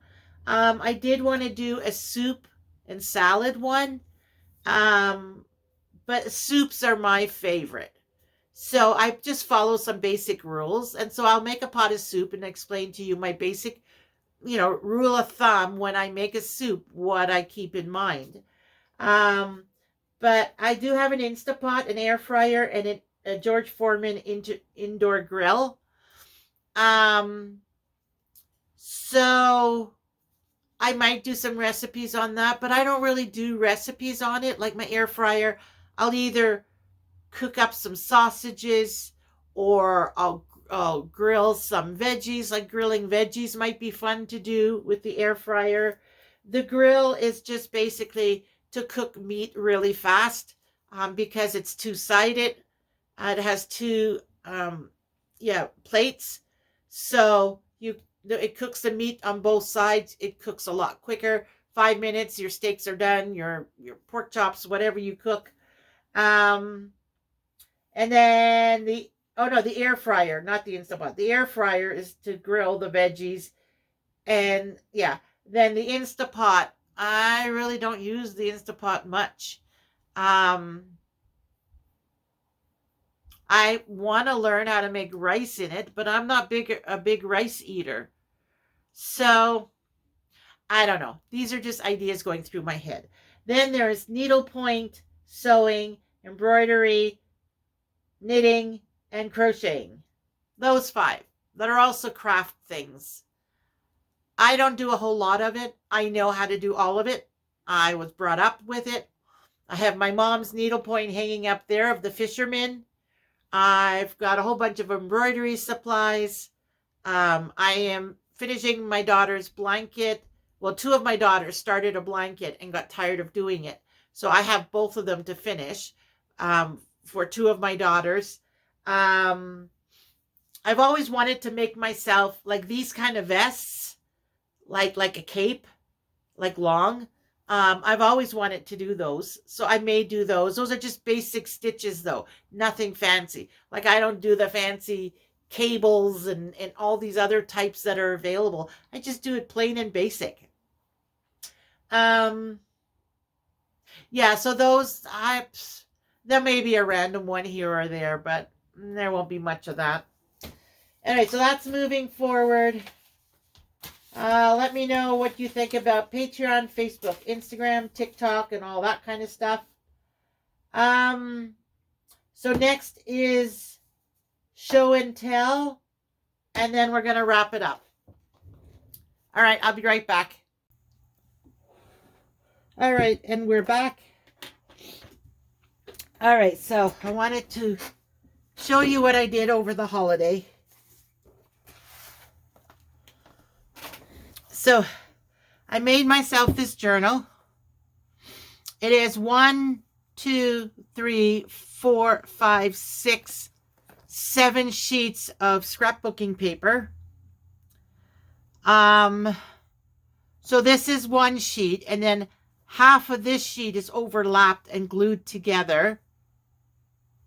I did want to do a soup and salad one. But soups are my favorite. So I just follow some basic rules. And so I'll make a pot of soup and explain to you my basic, rule of thumb when I make a soup, what I keep in mind. But I do have an Instapot, an air fryer, and a George Foreman indoor grill. So I might do some recipes on that, but I don't really do recipes on it. Like my air fryer, I'll either cook up some sausages, or I'll grill some veggies. Like grilling veggies might be fun to do with the air fryer. The grill is just basically to cook meat really fast, because it's two-sided. It has two plates, so it cooks the meat on both sides. It cooks a lot quicker. 5 minutes, your steaks are done. Your pork chops, whatever you cook. And then the air fryer, not the Instant Pot. The air fryer is to grill the veggies. And yeah, then the Instant Pot, I really don't use the Instant Pot much. I want to learn how to make rice in it, but I'm not a big rice eater. So I don't know. These are just ideas going through my head. Then there's needlepoint, sewing, embroidery, knitting, and crocheting. Those 5 that are also craft things. I don't do a whole lot of it. I know how to do all of it. I was brought up with it. I have my mom's needlepoint hanging up there of the fisherman. I've got a whole bunch of embroidery supplies. I am finishing my daughter's blanket. Well, 2 of my daughters started a blanket and got tired of doing it. So I have both of them to finish for 2 of my daughters. I've always wanted to make myself like these kind of vests, like a cape, like long. I've always wanted to do those. So I may do those. Those are just basic stitches though. Nothing fancy. Like I don't do the fancy cables and all these other types that are available. I just do it plain and basic. Yeah, so those, there may be a random one here or there, but there won't be much of that. All right, so that's moving forward. Let me know what you think about Patreon, Facebook, Instagram, TikTok, and all that kind of stuff. So next is show and tell, and then we're going to wrap it up. All right, I'll be right back. All right, and we're back. All right, so I wanted to show you what I did over the holiday. So I made myself this journal. It is 1, 2, 3, 4, 5, 6, 7 sheets of scrapbooking paper. So this is one sheet, and then half of this sheet is overlapped and glued together.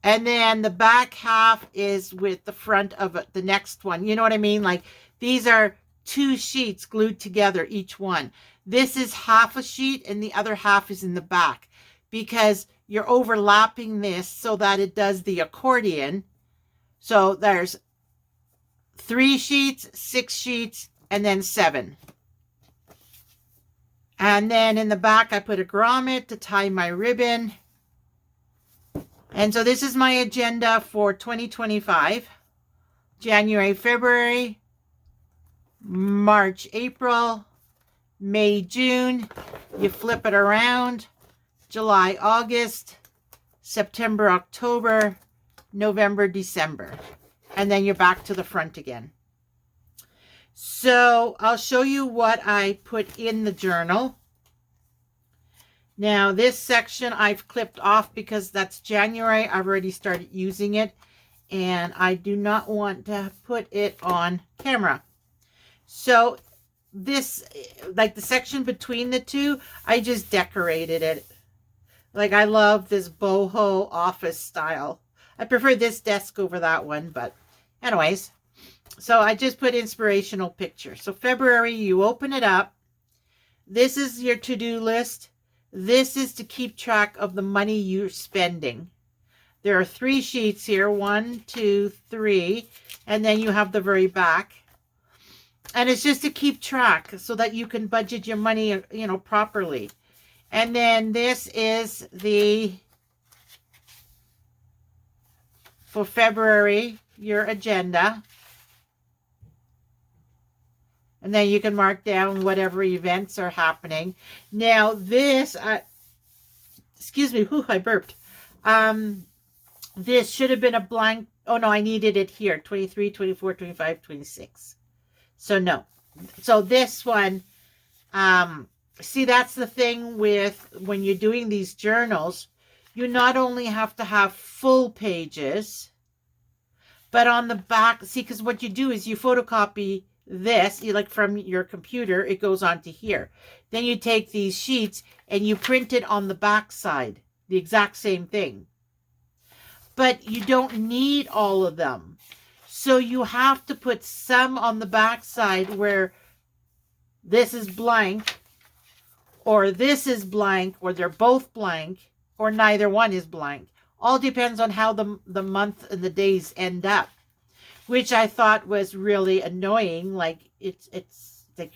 And then the back half is with the front of the next one. You know what I mean? Like these are 2 sheets glued together, each one. This is half a sheet and the other half is in the back because you're overlapping this so that it does the accordion. So there's 3 sheets, 6 sheets, and then 7. And then in the back, I put a grommet to tie my ribbon. And so this is my agenda for 2025. January, February, March, April, May, June. You flip it around. July, August, September, October, November, December. And then you're back to the front again. So I'll show you what I put in the journal. Now this section I've clipped off because that's January. I've already started using it and I do not want to put it on camera. So this, like the section between the two, I just decorated it. Like I love this boho office style. I prefer this desk over that one, but anyways. So I just put inspirational picture. So February, you open it up. This is your to-do list. This is to keep track of the money you're spending. There are 3 sheets here, 1, 2, 3, and then you have the very back. And it's just to keep track so that you can budget your money, you know, properly. And then this is for February, your agenda. And then you can mark down whatever events are happening. Now this, excuse me, whew, I burped. This should have been a blank Oh no, I needed it here. 23, 24, 25, 26. So no. So this one, see, that's the thing with when you're doing these journals, you not only have to have full pages, but on the back, see, because what you do is you photocopy this, you like from your computer, it goes onto here. Then you take these sheets and you print it on the back side, the exact same thing. But you don't need all of them. So you have to put some on the back side where this is blank, or this is blank, or they're both blank, or neither one is blank. All depends on how the month and the days end up, which I thought was really annoying. Like it's like,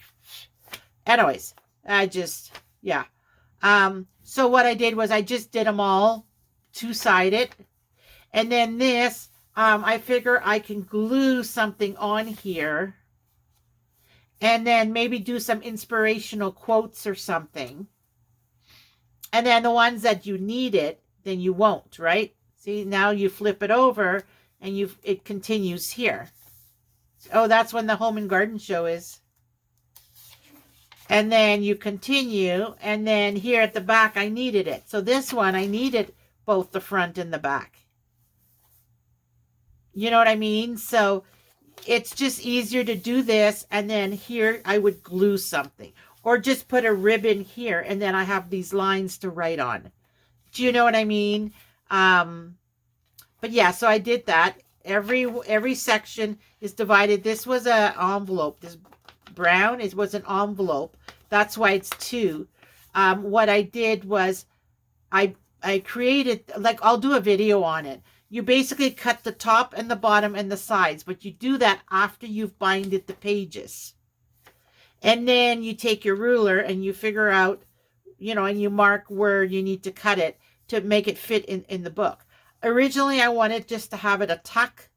anyways, yeah. So what I did was I just did them all two-sided. And then this, I figure I can glue something on here and then maybe do some inspirational quotes or something. And then the ones that you need it, then you won't, right? See, now you flip it over and it continues here. Oh, that's when the Home and Garden Show is. And then you continue, and then here at the back, I needed it. So this one, I needed both the front and the back. You know what I mean? So it's just easier to do this, and then here I would glue something. Or just put a ribbon here, and then I have these lines to write on. Do you know what I mean? But yeah, so I did that. Every section is divided. This was an envelope. This brown was an envelope. That's why it's two. What I did was I created, like, I'll do a video on it. You basically cut the top and the bottom and the sides, but you do that after you've binded the pages. And then you take your ruler and you figure out, and you mark where you need to cut it to make it fit in the book. Originally, I wanted just to have it a tuck,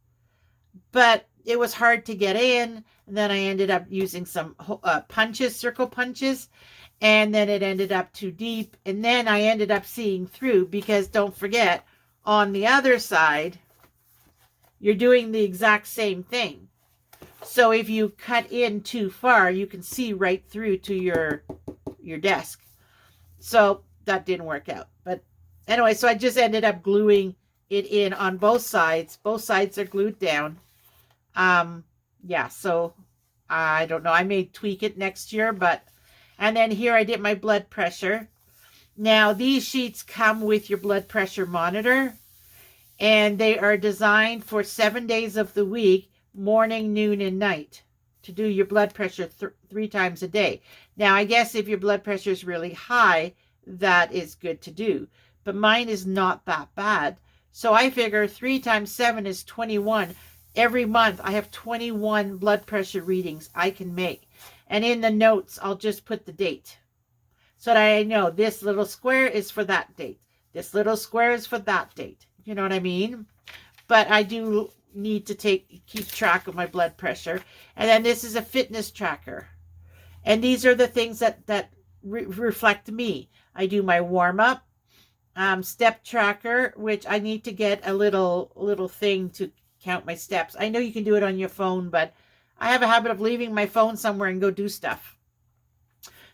but it was hard to get in. And then I ended up using some punches, circle punches, and then it ended up too deep. And then I ended up seeing through, because don't forget, on the other side, you're doing the exact same thing. So if you cut in too far, you can see right through to your desk. So that didn't work out. But anyway, so I just ended up gluing it in on both sides. Both sides are glued down. Yeah, so I don't know. I may tweak it next year, and then here I did my blood pressure. Now, these sheets come with your blood pressure monitor, and they are designed for 7 days of the week, morning, noon, and night, to do your blood pressure 3 times a day. Now, I guess if your blood pressure is really high, that is good to do, but mine is not that bad. So I figure 3 times 7 is 21. Every month, I have 21 blood pressure readings I can make. And in the notes, I'll just put the date, so that I know this little square is for that date. This little square is for that date. You know what I mean? But I do need to keep track of my blood pressure. And then this is a fitness tracker. And these are the things that reflect me. I do my warm-up, step tracker, which I need to get a little thing to count my steps. I know you can do it on your phone, but I have a habit of leaving my phone somewhere and go do stuff.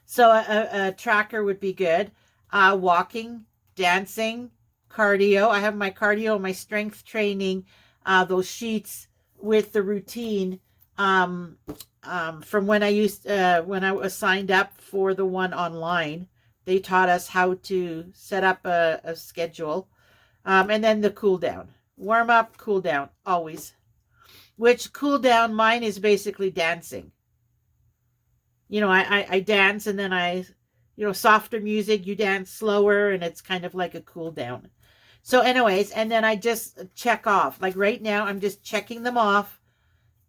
So a tracker would be good. Walking, dancing, cardio. I have my cardio, my strength training, those sheets with the routine from when I was signed up for the one online. They taught us how to set up a schedule. And then the cool down. Warm up, cool down, always. Which cool down, mine is basically dancing. I dance, and then softer music, you dance slower, and it's kind of like a cool down. So anyways, and then I just check off. Like right now, I'm just checking them off.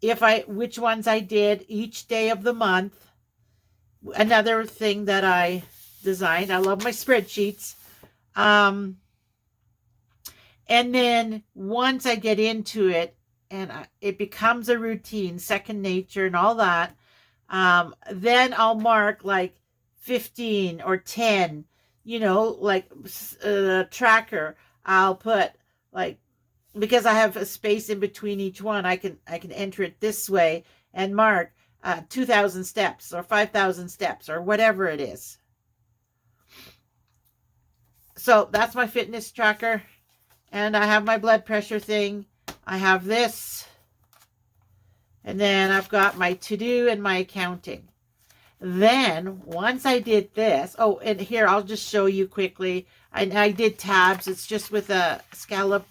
Which ones I did each day of the month. Another thing that I designed. I love my spreadsheets. And then once I get into it, and it becomes a routine, second nature and all that, then I'll mark like 15 or 10, like tracker. I'll put like, because I have a space in between each one, I can enter it this way and mark 2,000 steps or 5,000 steps or whatever it is. So that's my fitness tracker. And I have my blood pressure thing. I have this. And then I've got my to-do and my accounting. Then once I did this, oh, and here I'll just show you quickly. I did tabs. It's just with a scalloped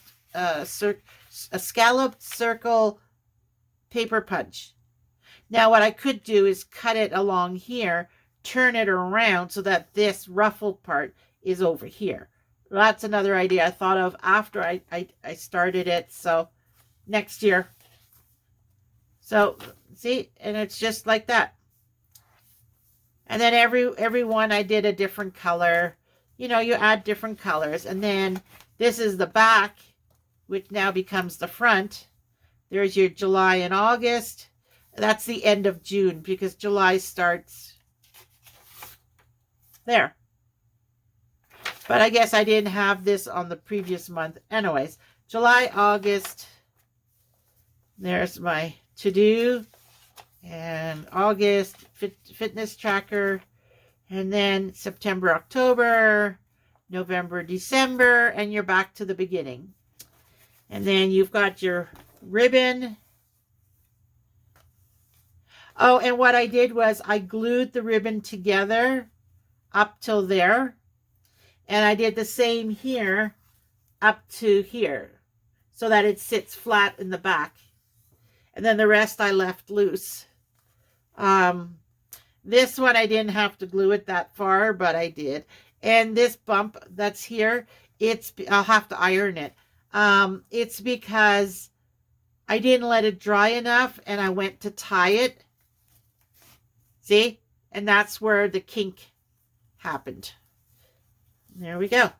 circle paper punch. Now what I could do is cut it along here, turn it around so that this ruffled part is over here. That's another idea I thought of after I started it. So next year. So see, and it's just like that. And then every one I did a different color. You know, you add different colors. And then this is the back, which now becomes the front. There's your July and August. That's the end of June because July starts there. But I guess I didn't have this on the previous month. Anyways, July, August. There's my to-do. And August, fitness tracker. And then September, October, November, December. And you're back to the beginning. And then you've got your ribbon. Oh, and what I did was I glued the ribbon together up till there. And I did the same here up to here so that it sits flat in the back. And then the rest I left loose. This one I didn't have to glue it that far, but I did. And this bump that's here, I'll have to iron it. It's because I didn't let it dry enough and I went to tie it. See? And that's where the kink happened. There we go.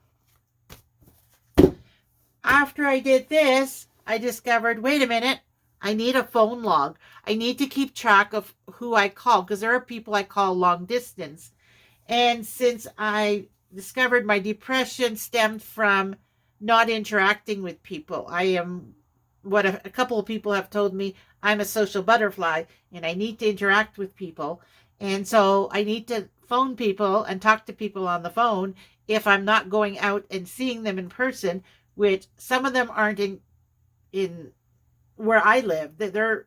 After I did this, I discovered, wait a minute, I need a phone log. I need to keep track of who I call because there are people I call long distance. And since I discovered my depression stemmed from not interacting with people, I am what a couple of people have told me, I'm a social butterfly and I need to interact with people. And so I need to phone people and talk to people on the phone if I'm not going out and seeing them in person, which some of them aren't in where I live. They're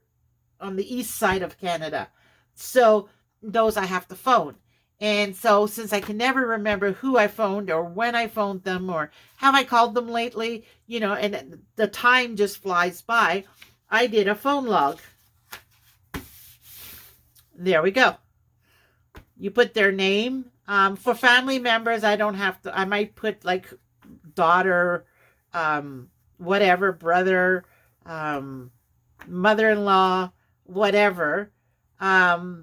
on the east side of Canada. So those I have to phone. And so since I can never remember who I phoned or when I phoned them or have I called them lately, you know, and the time just flies by, I did a phone log. There we go. You put their name. For family members, I don't have to, I might put like daughter, whatever, brother, mother-in-law, whatever. But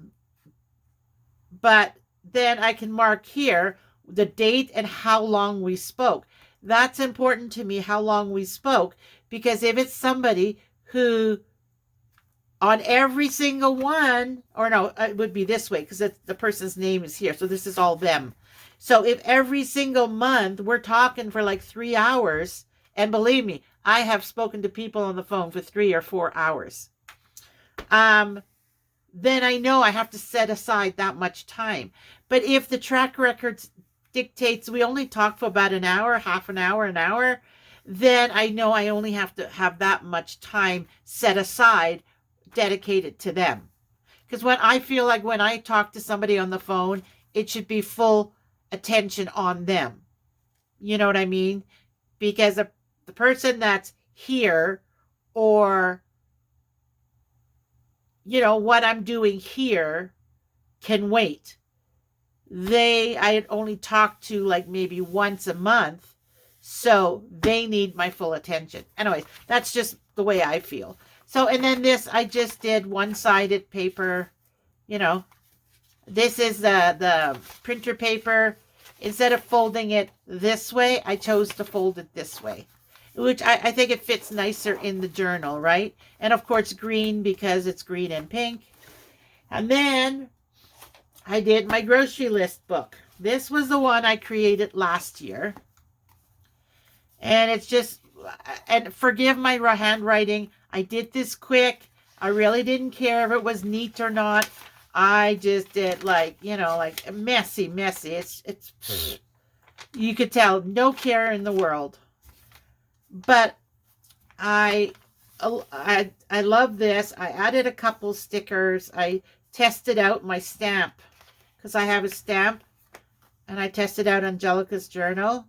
then I can mark here the date and how long we spoke. That's important to me, how long we spoke, because if it's somebody who on every single one, or no, it would be this way because the person's name is here. So this is all them. So if every single month we're talking for like 3 hours, and believe me, I have spoken to people on the phone for 3 or 4 hours. Then I know I have to set aside that much time. But if the track record dictates we only talk for about an hour, half an hour, then I know I only have to have that much time set aside dedicated to them. Because when I feel like when I talk to somebody on the phone, it should be full attention on them. You know what I mean? Because the person that's here or, you know, what I'm doing here can wait. I only talk to like maybe once a month, so they need my full attention. Anyways, that's just the way I feel. So, and then this, I just did one-sided paper, you know. This is the printer paper. Instead of folding it this way, I chose to fold it this way, which I think it fits nicer in the journal, right? And of course, green because it's green and pink. And then I did my grocery list book. This was the one I created last year. And it's just and forgive my handwriting. I did this quick. I really didn't care if it was neat or not. I just did like, you know, like messy. It's you could tell no care in the world. But I love this. I added a couple stickers. I tested out my stamp because I have a stamp, and I tested out Angelika's journal.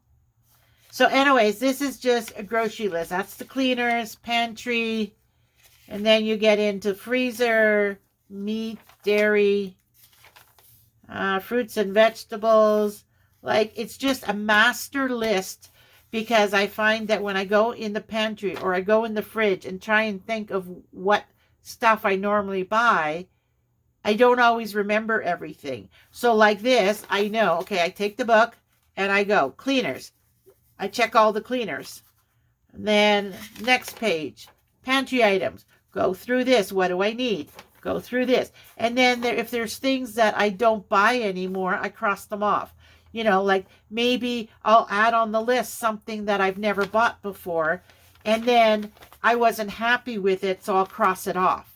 So anyways, this is just a grocery list. That's the cleaners, pantry, and then you get into freezer, meat, dairy, fruits and vegetables. Like, it's just a master list, because I find that when I go in the pantry or I go in the fridge and try and think of what stuff I normally buy, I don't always remember everything. So like this, I know, okay, I take the book and I go, cleaners. I check all the cleaners. Then next page, pantry items. Go through this. What do I need? Go through this. And then if there's things that I don't buy anymore, I cross them off. You know, like maybe I'll add on the list something that I've never bought before, and then I wasn't happy with it, so I'll cross it off.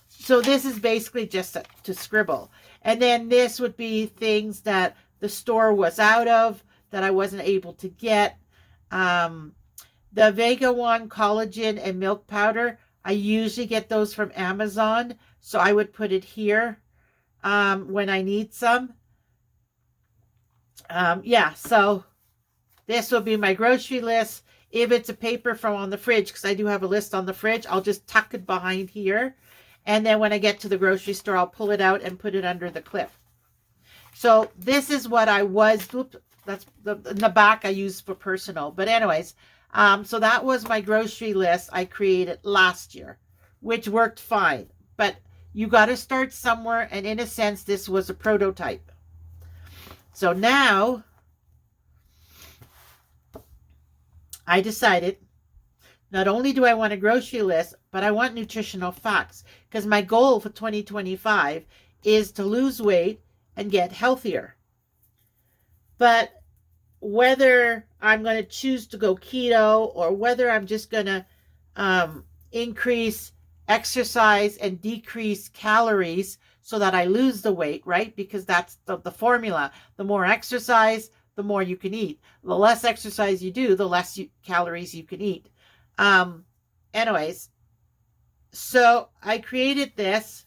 So this is basically just to scribble. And then this would be things that the store was out of, that I wasn't able to get. The Vega One collagen and milk powder, I usually get those from Amazon, so I would put it here when I need some. Yeah, so this will be my grocery list. If it's a paper from on the fridge, because I do have a list on the fridge, I'll just tuck it behind here. And then when I get to the grocery store, I'll pull it out and put it under the clip. So this is what I was, oops, that's in the back I used for personal. But anyways, so that was my grocery list I created last year, which worked fine. But you got to start somewhere, and in a sense, this was a prototype. So now I decided, not only do I want a grocery list, but I want nutritional facts, because my goal for 2025 is to lose weight and get healthier. But whether I'm going to choose to go keto, or whether I'm just going to increase exercise and decrease calories so that I lose the weight, right? Because that's the formula. The more exercise, the more you can eat. The less exercise you do, the less calories you can eat. Anyways, so I created this.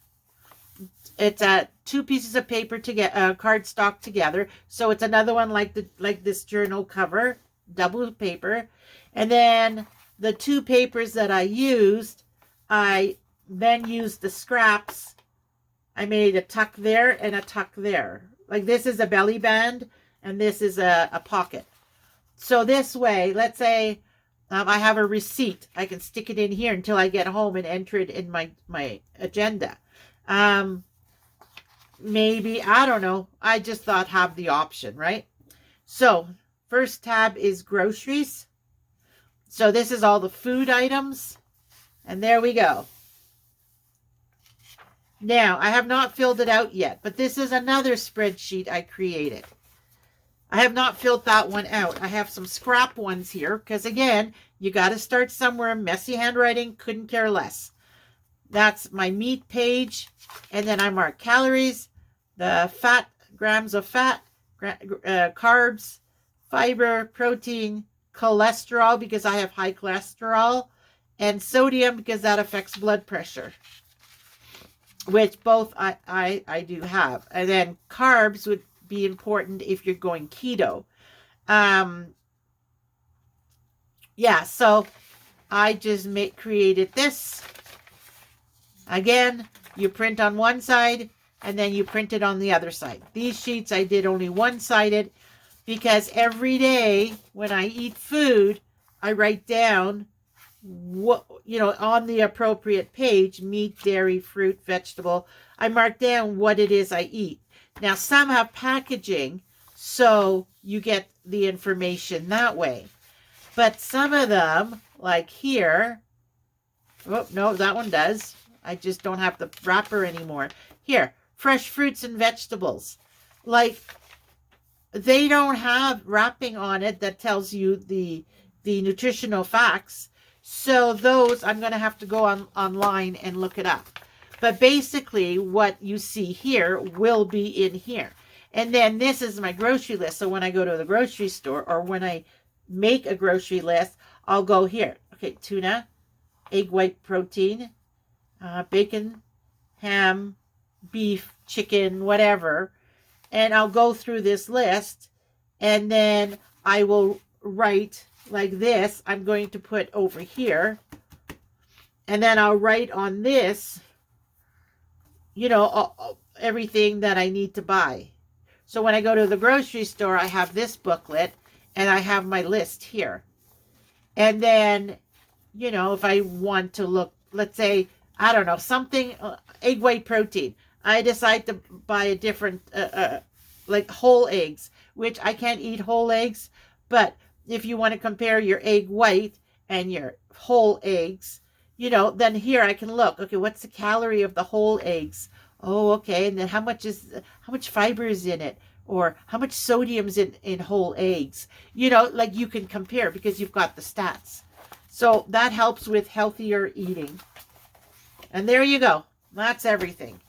It's 2 pieces of paper to get cardstock together. So it's another one like this journal cover, double paper. And then the 2 papers that I used, I then used the scraps. I made a tuck there and a tuck there. Like, this is a belly band and this is a pocket. So this way, let's say I have a receipt. I can stick it in here until I get home and enter it in my agenda. Maybe, I don't know. I just thought have the option, right? So first tab is groceries. So this is all the food items. And there we go. Now, I have not filled it out yet, but this is another spreadsheet I created. I have not filled that one out. I have some scrap ones here because, again, you got to start somewhere. Messy handwriting, couldn't care less. That's my meat page. And then I mark calories, the fat, grams of fat, carbs, fiber, protein, cholesterol because I have high cholesterol, and sodium because that affects blood pressure, which both I do have. And then carbs would be important if you're going keto. Yeah, so I just created this. Again, you print on one side and then you print it on the other side. These sheets I did only one-sided because every day when I eat food, I write down what, on the appropriate page, meat, dairy, fruit, vegetable. I mark down what it is I eat. Now, some have packaging, so you get the information that way. But some of them, like here, oh, no, that one does. I just don't have the wrapper anymore. Here, fresh fruits and vegetables. Like, they don't have wrapping on it that tells you the the nutritional facts. So those, I'm going to have to go online and look it up. But basically what you see here will be in here. And then this is my grocery list. So when I go to the grocery store or when I make a grocery list, I'll go here. Okay, tuna, egg white protein, bacon, ham, beef, chicken, whatever. And I'll go through this list and then I will write like this. I'm going to put over here. And then I'll write on this, you know, everything that I need to buy. So when I go to the grocery store, I have this booklet and I have my list here. And then, you know, if I want to look, let's say, I don't know, something, egg white protein. I decide to buy a different, like whole eggs, which I can't eat whole eggs. But if you want to compare your egg white and your whole eggs, you know, then here I can look, okay, what's the calorie of the whole eggs? Oh, okay. And then how much fiber is in it? Or how much sodium's in whole eggs? You know, like you can compare because you've got the stats. So that helps with healthier eating. And there you go. That's everything.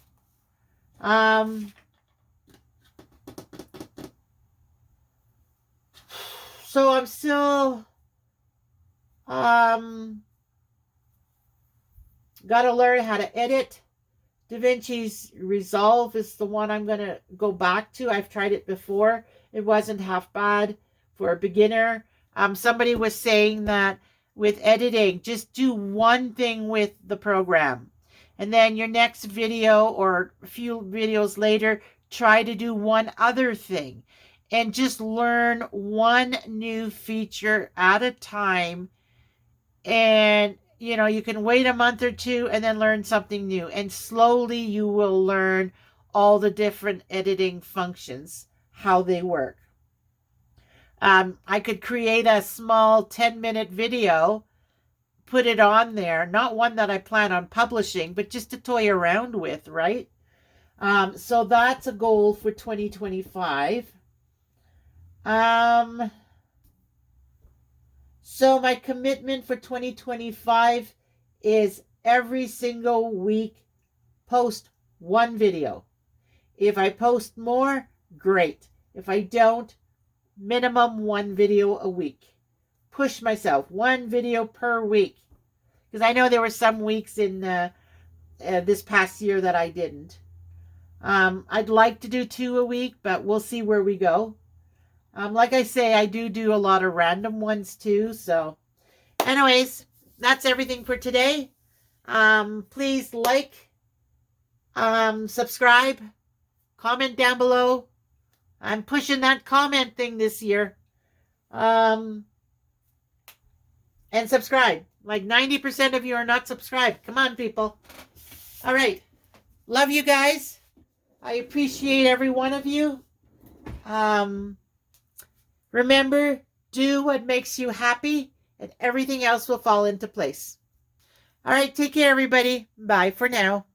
So I'm still got to learn how to edit. DaVinci's Resolve is the one I'm going to go back to. I've tried it before. It wasn't half bad for a beginner. Somebody was saying that with editing, just do one thing with the program. And then your next video or a few videos later, try to do one other thing. And just learn one new feature at a time. And you know, you can wait a month or two and then learn something new. And slowly you will learn all the different editing functions, how they work. I could create a small 10-minute video, put it on there. Not one that I plan on publishing, but just to toy around with, right? So that's a goal for 2025. So my commitment for 2025 is every single week post one video. If I post more, great. If I don't, minimum one video a week. Push myself, one video per week. Because I know there were some weeks in this past year that I didn't. I'd like to do 2 a week, but we'll see where we go. Like I say, I do a lot of random ones too. So anyways, that's everything for today. Please like, subscribe, comment down below. I'm pushing that comment thing this year. And subscribe. Like 90% of you are not subscribed. Come on, people. All right. Love you guys. I appreciate every one of you. Remember, do what makes you happy, and everything else will fall into place. All right, take care, everybody. Bye for now.